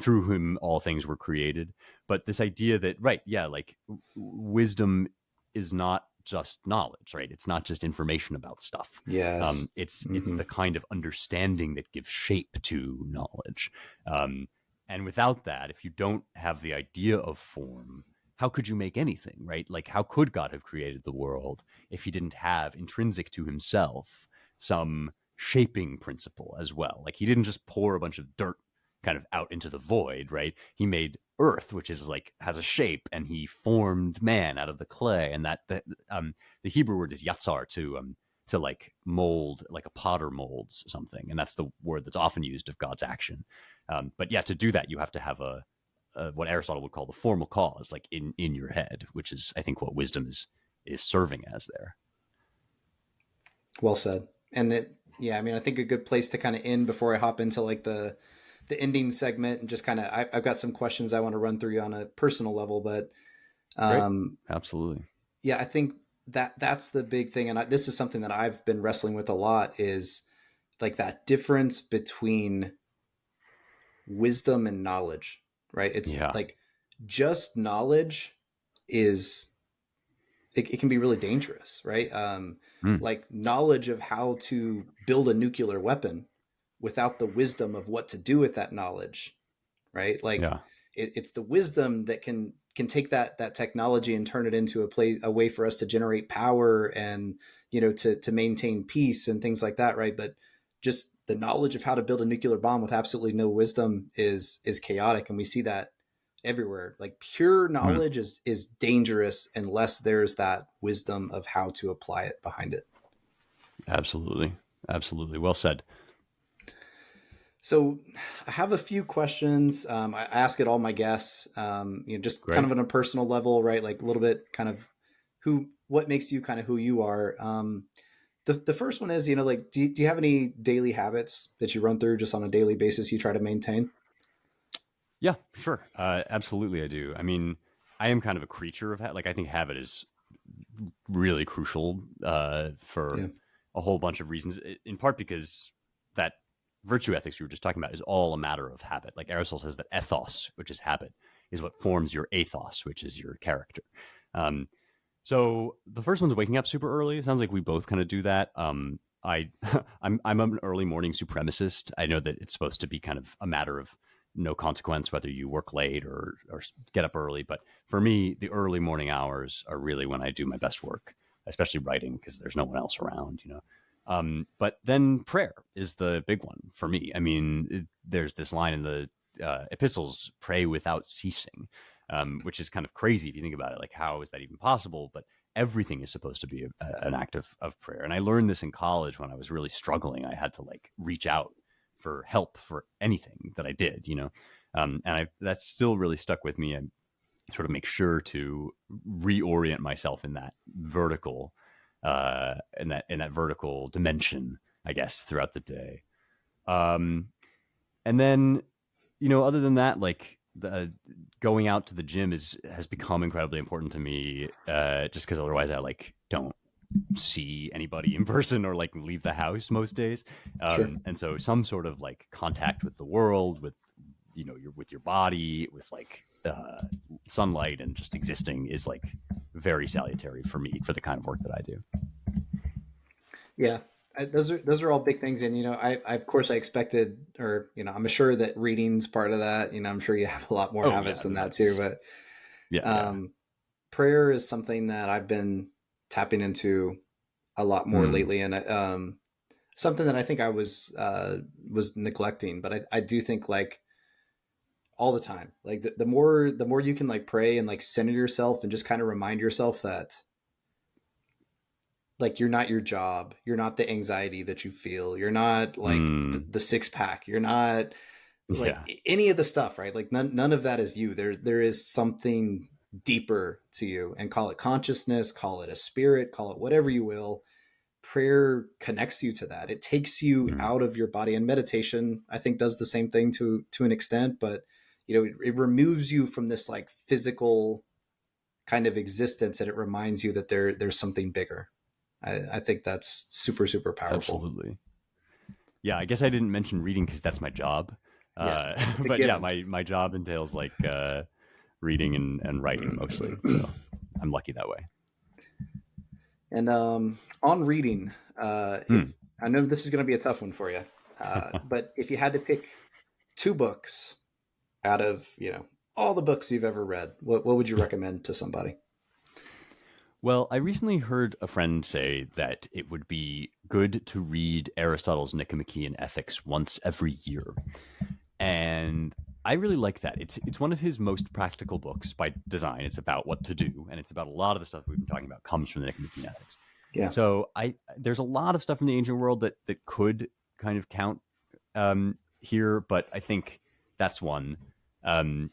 through whom all things were created. But this idea that like wisdom is not just knowledge, right? It's not just information about stuff. Yes. It's the kind of understanding that gives shape to knowledge. And without that, if you don't have the idea of form, how could you make anything, right? Like, how could God have created the world if he didn't have intrinsic to himself some shaping principle as well? Like, he didn't just pour a bunch of dirt kind of out into the void, right? He made earth, which is like has a shape, and he formed man out of the clay. And the Hebrew word is yatsar, to like mold, like a potter molds something, and that's the word that's often used of God's action. But to do that, you have to have a what Aristotle would call the formal cause, like in your head, which is, I think, what wisdom is serving as there. Well said. And I mean, I think a good place to kind of end before I hop into like the ending segment, and just kind of, I've got some questions I want to run through you on a personal level, but absolutely. Yeah, I think that's the big thing. And this is something that I've been wrestling with a lot, is like that difference between wisdom and knowledge, right? It's like just knowledge is, it can be really dangerous, right? Like knowledge of how to build a nuclear weapon without the wisdom of what to do with that knowledge, right? Like it's the wisdom that can take that technology and turn it into a way for us to generate power and, to maintain peace and things like that, right? But just the knowledge of how to build a nuclear bomb with absolutely no wisdom is chaotic. And we see that everywhere. Like pure knowledge is dangerous unless there's that wisdom of how to apply it behind it. Absolutely. Absolutely. Well said. So I have a few questions. I ask it all my guests, just Great. kind of on a personal level, right? Like a little bit kind of what makes you kind of who you are. The first one is, like, do you have any daily habits that you run through just on a daily basis you try to maintain? Yeah, sure. Absolutely, I do. I mean, I am kind of a creature of like, I think habit is really crucial for a whole bunch of reasons, in part because that virtue ethics we were just talking about is all a matter of habit. Like Aristotle says that ethos, which is habit, is what forms your athos, which is your character. Um, so the first one's waking up super early. It sounds like we both kind of do that. I I'm an early morning supremacist. I know that it's supposed to be kind of a matter of no consequence whether you work late or get up early. But for me, the early morning hours are really when I do my best work, especially writing because there's no one else around, you know. But then prayer is the big one for me. I mean, there's this line in the epistles, pray without ceasing, which is kind of crazy if you think about it. Like, how is that even possible? But everything is supposed to be an act of prayer. And I learned this in college when I was really struggling. I had to like reach out for help for anything that I did, you know. That's still really stuck with me. I sort of make sure to reorient myself in that vertical, in that vertical dimension, I guess, throughout the day. And then, you know, other than that, like the going out to the gym has become incredibly important to me, just because otherwise I like don't see anybody in person or like leave the house most days. Sure. And so some sort of like contact with the world, with, you know, with your body, with like sunlight and just existing is like very salutary for me for the kind of work that I do. Yeah, those are all big things, and you know, I of course I expected, or you know, I'm sure that reading's part of that. You know, I'm sure you have a lot more Oh habits yeah, than that too. that's But yeah. prayer is something that I've been tapping into a lot more Hmm. lately, and something that I think I was neglecting. But I do think like all the time, like the more you can like pray and like center yourself and just kind of remind yourself that like you're not your job, you're not the anxiety that you feel, you're not like Hmm. the six pack, you're not like Yeah. any of the stuff, right? Like none of that is you. There is something deeper to you, and call it consciousness, call it a spirit, call it whatever you will. Prayer connects you to that. It takes you Hmm. out of your body, and meditation I think does the same thing to an extent, but you know, it removes you from this like physical kind of existence, and it reminds you that there's something bigger. I think that's super, super powerful. Absolutely. Yeah, I guess I didn't mention reading because that's my job. Yeah, it's a But yeah, given. my job entails like reading and writing mostly. So I'm lucky that way. And on reading, if Hmm. I know this is going to be a tough one for you, but if you had to pick two books out of you know all the books you've ever read, what would you recommend to somebody? Well, I recently heard a friend say that it would be good to read Aristotle's Nicomachean Ethics once every year. And I really like that. It's one of his most practical books by design. It's about what to do, and it's about a lot of the stuff we've been talking about comes from the Nicomachean Ethics. Yeah, So I there's a lot of stuff in the ancient world that could kind of count here, but I think that's one um,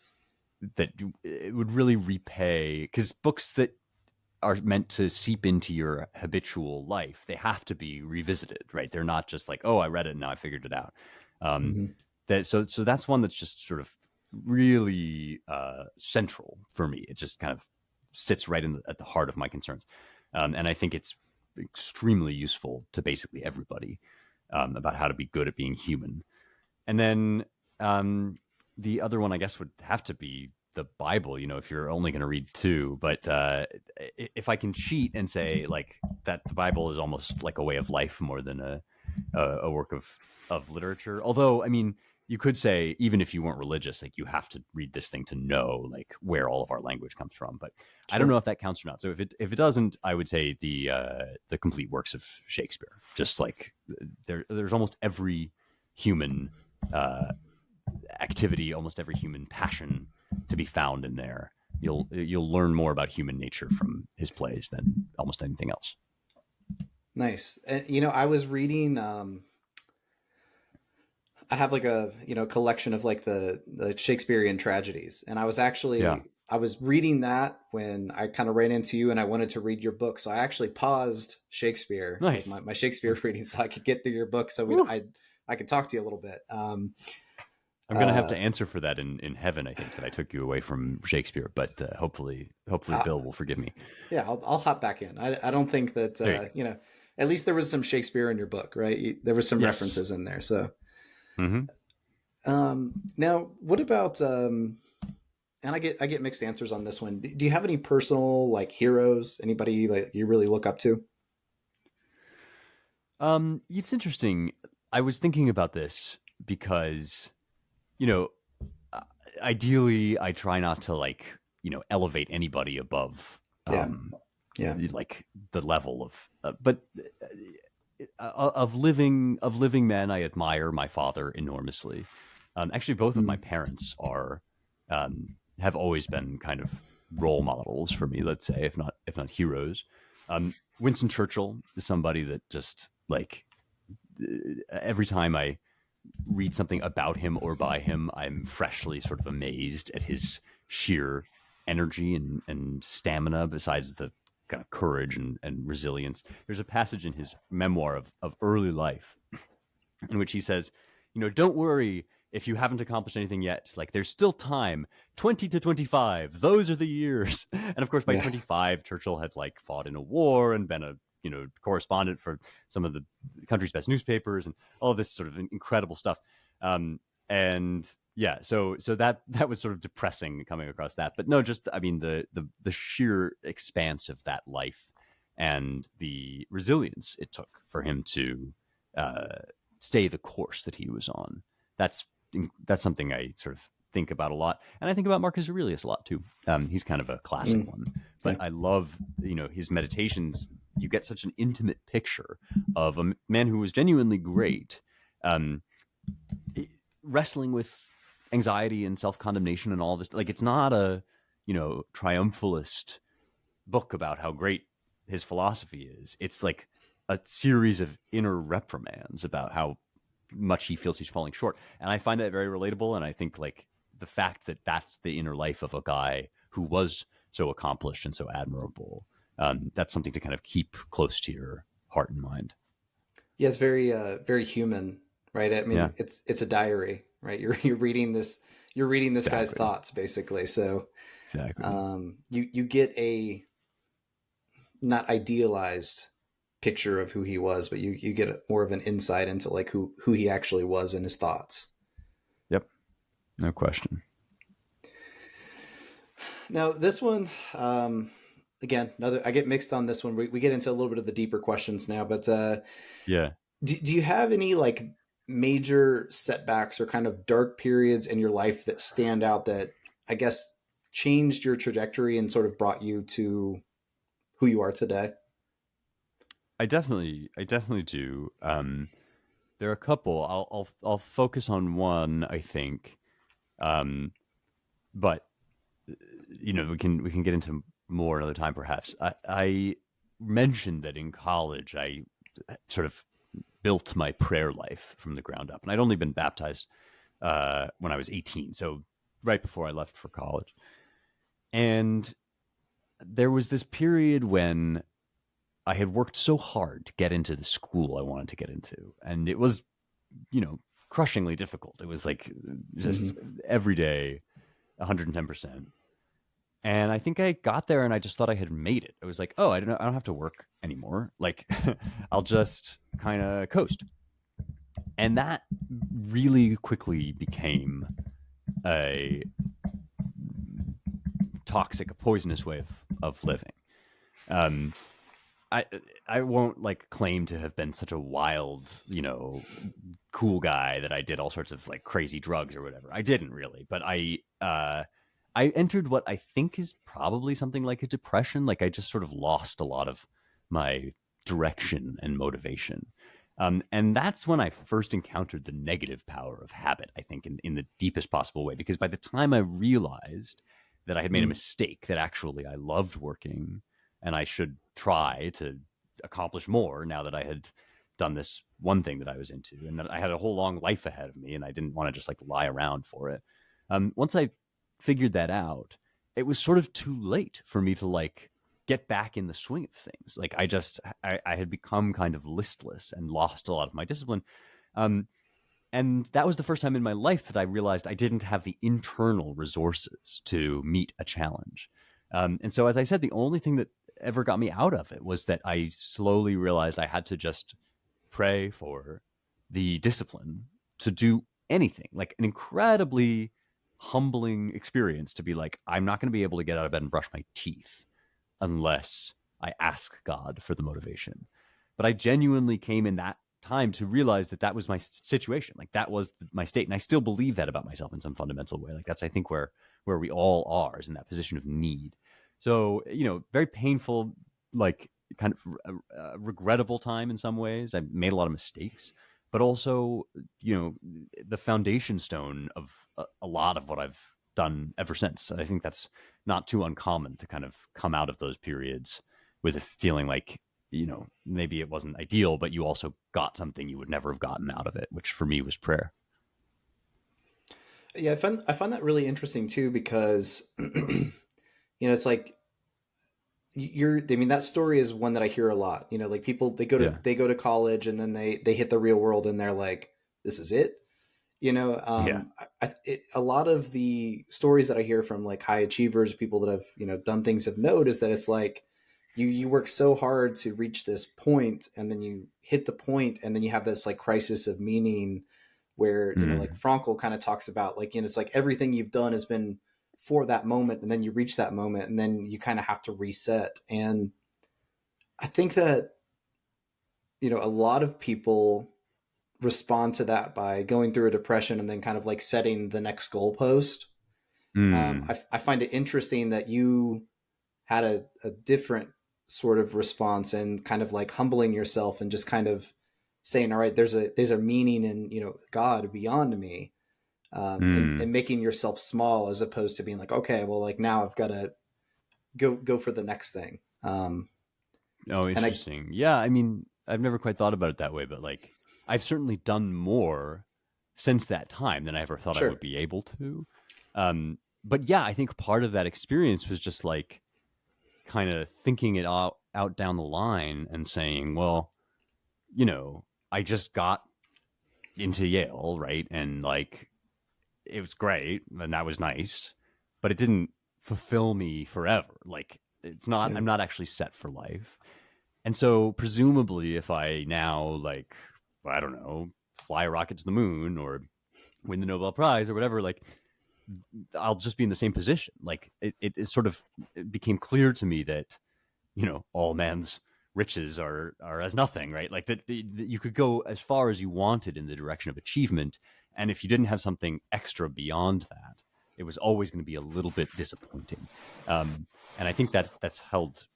that it would really repay, because books that are meant to seep into your habitual life, they have to be revisited, right? They're not just like, oh, I read it and now I figured it out. Um, hmm so that's one that's just sort of really central for me. It just kind of sits right at the heart of my concerns, and I think it's extremely useful to basically everybody, about how to be good at being human. And then um, the other one, I guess, would have to be the Bible. You know, if you're only going to read two, but if I can cheat and say like that, the Bible is almost like a way of life more than a work of literature. Although, I mean, you could say even if you weren't religious, like you have to read this thing to know like where all of our language comes from. But I don't sure. know if that counts or not. So if it doesn't, I would say the complete works of Shakespeare. Just like there's almost every human uh, activity, almost every human passion to be found in there. You'll learn more about human nature from his plays than almost anything else. Nice. And you know, I was reading. I have like a you know collection of like the Shakespearean tragedies, and Yeah, I was reading that when I kind of ran into you, and I wanted to read your book, so I actually paused Shakespeare as nice. my Shakespeare reading, so I could get through your book, so Whew. I could talk to you a little bit. I'm gonna have Uh, to answer for that in heaven. I think that I took you away from Shakespeare, but hopefully uh, Bill will forgive me. yeah, I'll hop back in. I don't think that There you go. you know, at least there was some Shakespeare in your book, right? There was some Yes. references in there, so Mm-hmm. Now, what about and I get mixed answers on this one. Do you have any personal like heroes? Anybody like you really look up to? It's interesting. I was thinking about this because, you know, uh, ideally I try not to like, elevate anybody above, Yeah, yeah. like the level of, but of living men, I admire my father enormously. Actually, both of my Mm, parents have always been kind of role models for me. Let's say, if not heroes. Winston Churchill is somebody that just like every time I read something about him or by him, I'm freshly sort of amazed at his sheer energy and stamina, besides the kind of courage and resilience. There's a passage in his memoir of early life in which he says, don't worry if you haven't accomplished anything yet. Like, there's still time. 20 to 25, those are the years. And of course, by yeah, 25, Churchill had like fought in a war and been a correspondent for some of the country's best newspapers and all of this sort of incredible stuff. And yeah, so that was sort of depressing coming across that. But no, just I mean the sheer expanse of that life and the resilience it took for him to uh, stay the course that he was on. That's that's something I sort of think about a lot, and I think about Marcus Aurelius a lot too. He's kind of a classic mm, one, but yeah. I love his meditations. You get such an intimate picture of a man who was genuinely great, um, wrestling with anxiety and self condemnation and all this. Like, it's not a triumphalist book about how great his philosophy is. It's like a series of inner reprimands about how much he feels he's falling short. And I find that very relatable. And I think like the fact that that's the inner life of a guy who was so accomplished and so admirable, that's something to kind of keep close to your heart and mind. Yeah, it's very human, right? I Yeah, mean, it's a diary, right? You're reading this guy's exactly. thoughts basically. So Exactly. you get a not idealized picture of who he was, but you get more of an insight into like who he actually was in his thoughts. Yep. No question. Now this one, again, another I get mixed on this one. We get into a little bit of the deeper questions now, but Yeah. do you have any like major setbacks or kind of dark periods in your life that stand out that I guess changed your trajectory and sort of brought you to who you are today? I definitely do. There are a couple. I'll focus on one, I think. Um, but we can get into more another time, perhaps. I mentioned that in college I sort of built my prayer life from the ground up, and I'd only been baptized when I was 18, so right before I left for college. And there was this period when I had worked so hard to get into the school I wanted to get into, and it was, you know, crushingly difficult. It was like just Mm-hmm. every day, 110%. And I think I got there and I just thought I had made it. It was like, oh, I don't have to work anymore. Like, I'll just kind of coast. And that really quickly became a toxic, a poisonous way of living. Um, I I won't like claim to have been such a wild, cool guy that I did all sorts of like crazy drugs or whatever. I didn't really, but I entered what I think is probably something like a depression. Like, I just sort of lost a lot of my direction and motivation. And that's when I first encountered the negative power of habit, I think, in the deepest possible way. Because by the time I realized that I had made a Mm. mistake, that actually I loved working and I should try to accomplish more now that I had done this one thing that I was into, and that I had a whole long life ahead of me and I didn't want to just like lie around for it. Once I figured that out, it was sort of too late for me to like get back in the swing of things. Like, I had become kind of listless and lost a lot of my discipline. Um, and that was the first time in my life that I realized I didn't have the internal resources to meet a challenge. And so, as I said, the only thing that ever got me out of it was that I slowly realized I had to just pray for the discipline to do anything, like an incredibly humbling experience to be like, I'm not going to be able to get out of bed and brush my teeth unless I ask God for the motivation. But I genuinely came in that time to realize that that was my situation. Like that was my state. And I still believe that about myself in some fundamental way. Like that's, I think, where we all are, is in that position of need. So, very painful, like kind of regrettable time in some ways. I made a lot of mistakes, but also, the foundation stone of a lot of what I've done ever since. I think that's not too uncommon to kind of come out of those periods with a feeling like, maybe it wasn't ideal, but you also got something you would never have gotten out of it, which for me was prayer. Yeah, I find that really interesting too, because it's like that story is one that I hear a lot. Like people, they go to college and then they hit the real world and they're like, this is it. Yeah. A lot of the stories that I hear from like high achievers, people that have, done things of note, is that it's like you work so hard to reach this point, and then you hit the point, and then you have this like crisis of meaning where, like Frankl kind of talks about, like, it's like everything you've done has been for that moment, and then you reach that moment, and then you kind of have to reset. And I think that, a lot of people respond to that by going through a depression and then kind of like setting the next goalpost. I find it interesting that you had a different sort of response, and kind of like humbling yourself and just kind of saying, all right, there's a meaning in, God beyond me, and making yourself small, as opposed to being like, okay, well, like now I've got to go for the next thing. Oh, interesting. Yeah. I mean, I've never quite thought about it that way, but like I've certainly done more since that time than I ever thought I would be able to. But yeah, I think part of that experience was just like kind of thinking it out down the line and saying, well, I just got into Yale, right? And like, it was great and that was nice, but it didn't fulfill me forever. Like, it's not, I'm not actually set for life. And so presumably if I now, like, I don't know, fly a rocket to the moon or win the Nobel Prize or whatever, like I'll just be in the same position. Like it sort of it became clear to me that, all man's riches are as nothing, right? Like that you could go as far as you wanted in the direction of achievement. And if you didn't have something extra beyond that, it was always going to be a little bit disappointing. And I think that's held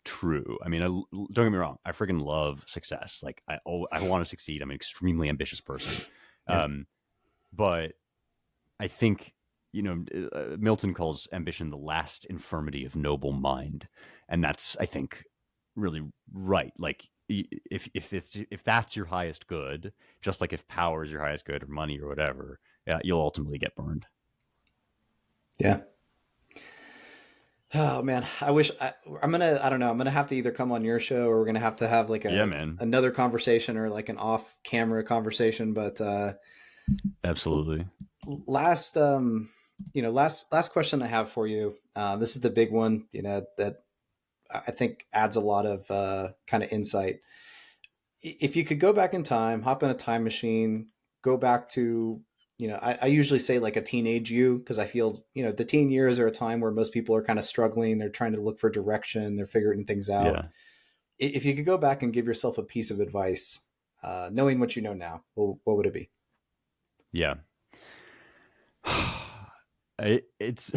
true. I mean, don't get me wrong. I freaking love success. Like I want to succeed. I'm an extremely ambitious person. But I think, Milton calls ambition the last infirmity of noble mind. And that's, I think, really right. Like if that's your highest good, just like if power is your highest good or money or whatever, you'll ultimately get burned. Yeah. Oh man, I wish I'm gonna have to either come on your show, or we're gonna have to have like another conversation, or like an off camera conversation. But absolutely. Last question I have for you. This is the big one, that I think adds a lot of kind of insight. If you could go back in time, hop in a time machine, go back to, I usually say like a teenage you, because I feel, the teen years are a time where most people are kind of struggling. They're trying to look for direction. They're figuring things out. Yeah. If you could go back and give yourself a piece of advice, knowing what you know now, what would it be? Yeah. It's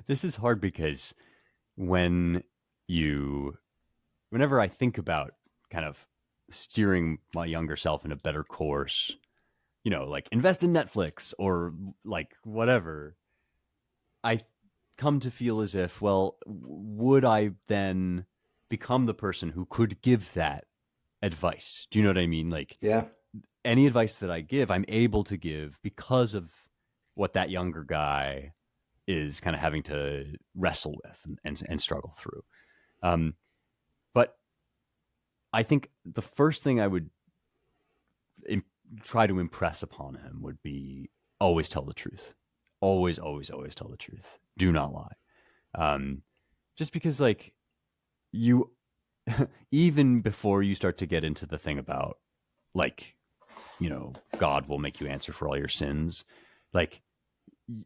this is hard because whenever I think about kind of steering my younger self in a better course, like invest in Netflix or like whatever, I come to feel as if, well, would I then become the person who could give that advice? Do you know what I mean? Like, yeah, any advice that I give, I'm able to give because of what that younger guy is kind of having to wrestle with and struggle through. But I think the first thing I would try to impress upon him would be always tell the truth. Always, always, always tell the truth. Do not lie. Just because, like, you, even before you start to get into the thing about, like, God will make you answer for all your sins. Like,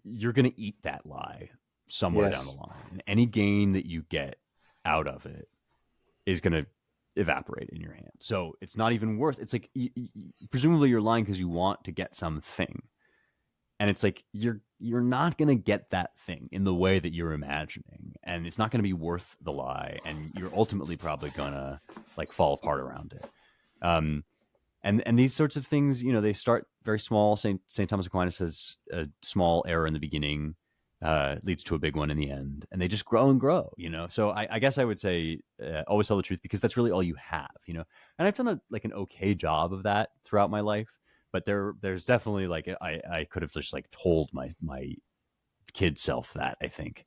you're going to eat that lie somewhere down the line. And any gain that you get out of it is going to evaporate in your hand. So it's not even worth, it's like, presumably you're lying because you want to get something. And it's like, you're not going to get that thing in the way that you're imagining. And it's not going to be worth the lie. And you're ultimately probably going to like fall apart around it. And these sorts of things, they start very small. St. Thomas Aquinas says a small error in the beginning leads to a big one in the end, and they just grow and grow. So I guess I would say always tell the truth, because that's really all you have. And I've done an okay job of that throughout my life, but there's definitely like I could have just like told my kid self that, I think,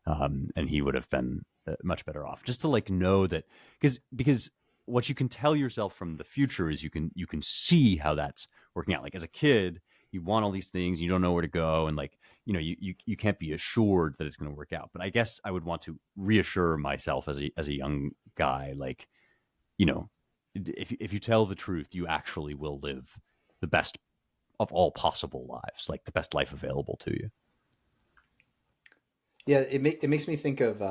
and he would have been much better off just to like know that, because what you can tell yourself from the future is you can see how that's working out. Like as a kid, you want all these things, you don't know where to go, and like you can't be assured that it's going to work out. But I guess I would want to reassure myself as a young guy, like, if you tell the truth, you actually will live the best of all possible lives, like the best life available to you. Yeah, it makes me think of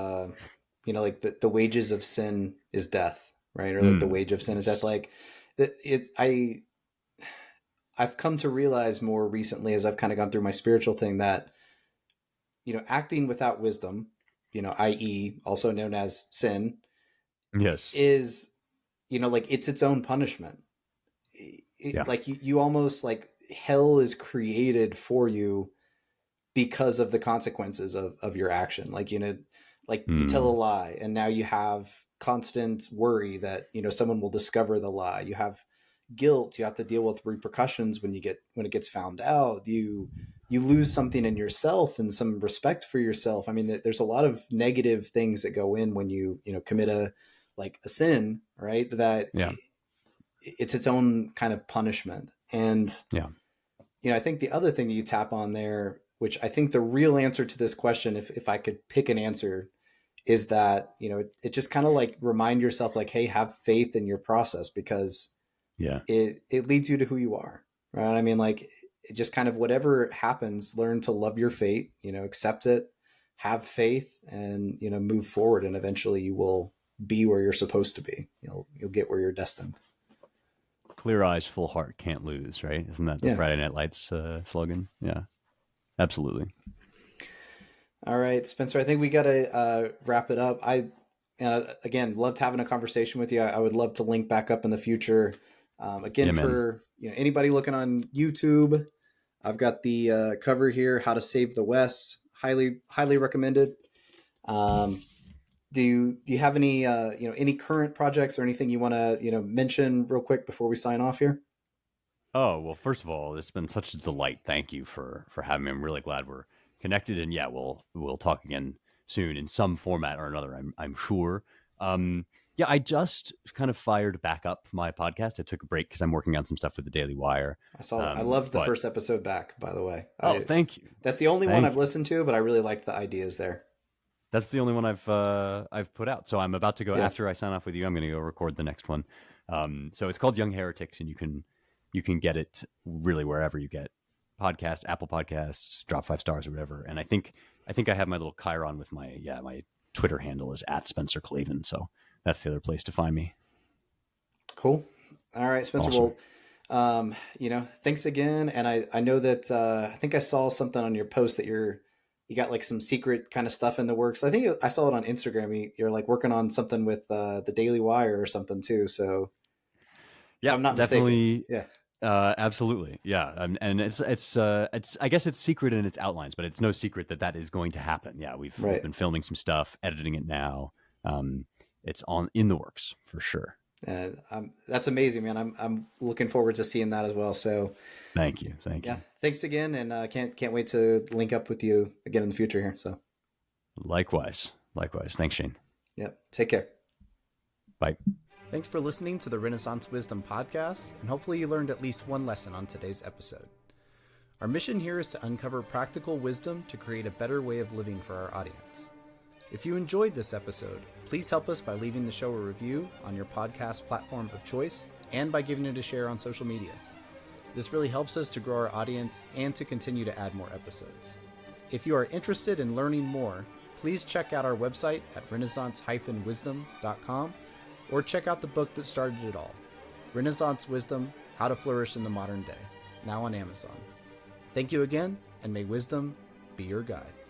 like the wages of sin is death. Right. Or like the wage of sin is death. Like I've come to realize more recently, as I've kind of gone through my spiritual thing, that, acting without wisdom, i.e. also known as sin, yes, is, like it's its own punishment. Like you almost like hell is created for you because of the consequences of your action. Like, like you tell a lie and now you have constant worry that someone will discover the lie. You have guilt. You have to deal with repercussions when it gets found out. You lose something in yourself and some respect for yourself. I mean, there's a lot of negative things that go in when you commit a sin, right? That it's its own kind of punishment. And I think the other thing you tap on there, which I think the real answer to this question, if I could pick an answer, is that, it just kind of like remind yourself like, hey, have faith in your process, because it leads you to who you are. Right. I mean, like it just kind of whatever happens, learn to love your fate, accept it, have faith, and, move forward. And eventually you will be where you're supposed to be. You'll get where you're destined. Clear eyes, full heart, can't lose. Right. Isn't that the Friday Night Lights slogan? Yeah, absolutely. All right, Spencer, I think we got to wrap it up. Again, loved having a conversation with you. I would love to link back up in the future. For anybody looking on YouTube, I've got the cover here, How to Save the West. Highly recommended. Do you have any any current projects or anything you want to mention real quick before we sign off here? Oh, well, first of all, it's been such a delight. Thank you for having me. I'm really glad we're connected, and we'll talk again soon in some format or another, I'm sure. I just kind of fired back up my podcast. I took a break because I'm working on some stuff with the Daily Wire. I saw that. I loved the first episode back, by the way. Thank you. That's the only one I've listened to, but I really liked the ideas there. That's the only one I've put out. So I'm about to go, after I sign off with you, I'm going to go record the next one. So it's called Young Heretics, and you can get it really wherever you get podcasts, Apple Podcasts, drop 5 stars or whatever. And I think I have my little Chiron with my Twitter handle is @Spencer Klavan. So that's the other place to find me. Cool. All right, Spencer. Awesome. Well, thanks again. And I know that I think I saw something on your post that you got like some secret kind of stuff in the works. I think I saw it on Instagram. You're like working on something with the Daily Wire or something too. So yeah, I'm not definitely. Mistaken. Yeah. Absolutely. Yeah. And it's I guess it's secret in its outlines, but it's no secret that is going to happen. Yeah. We've been filming some stuff, editing it now. It's in the works for sure. And that's amazing, man. I'm looking forward to seeing that as well. So thank you. Yeah. Thanks again. And can't wait to link up with you again in the future here. So likewise. Thanks, Shane. Yep. Take care. Bye. Thanks for listening to the Renaissance Wisdom podcast, and hopefully you learned at least one lesson on today's episode. Our mission here is to uncover practical wisdom to create a better way of living for our audience. If you enjoyed this episode, please help us by leaving the show a review on your podcast platform of choice and by giving it a share on social media. This really helps us to grow our audience and to continue to add more episodes. If you are interested in learning more, please check out our website at renaissance-wisdom.com or check out the book that started it all, Renaissance Wisdom, How to Flourish in the Modern Day, now on Amazon. Thank you again, and may wisdom be your guide.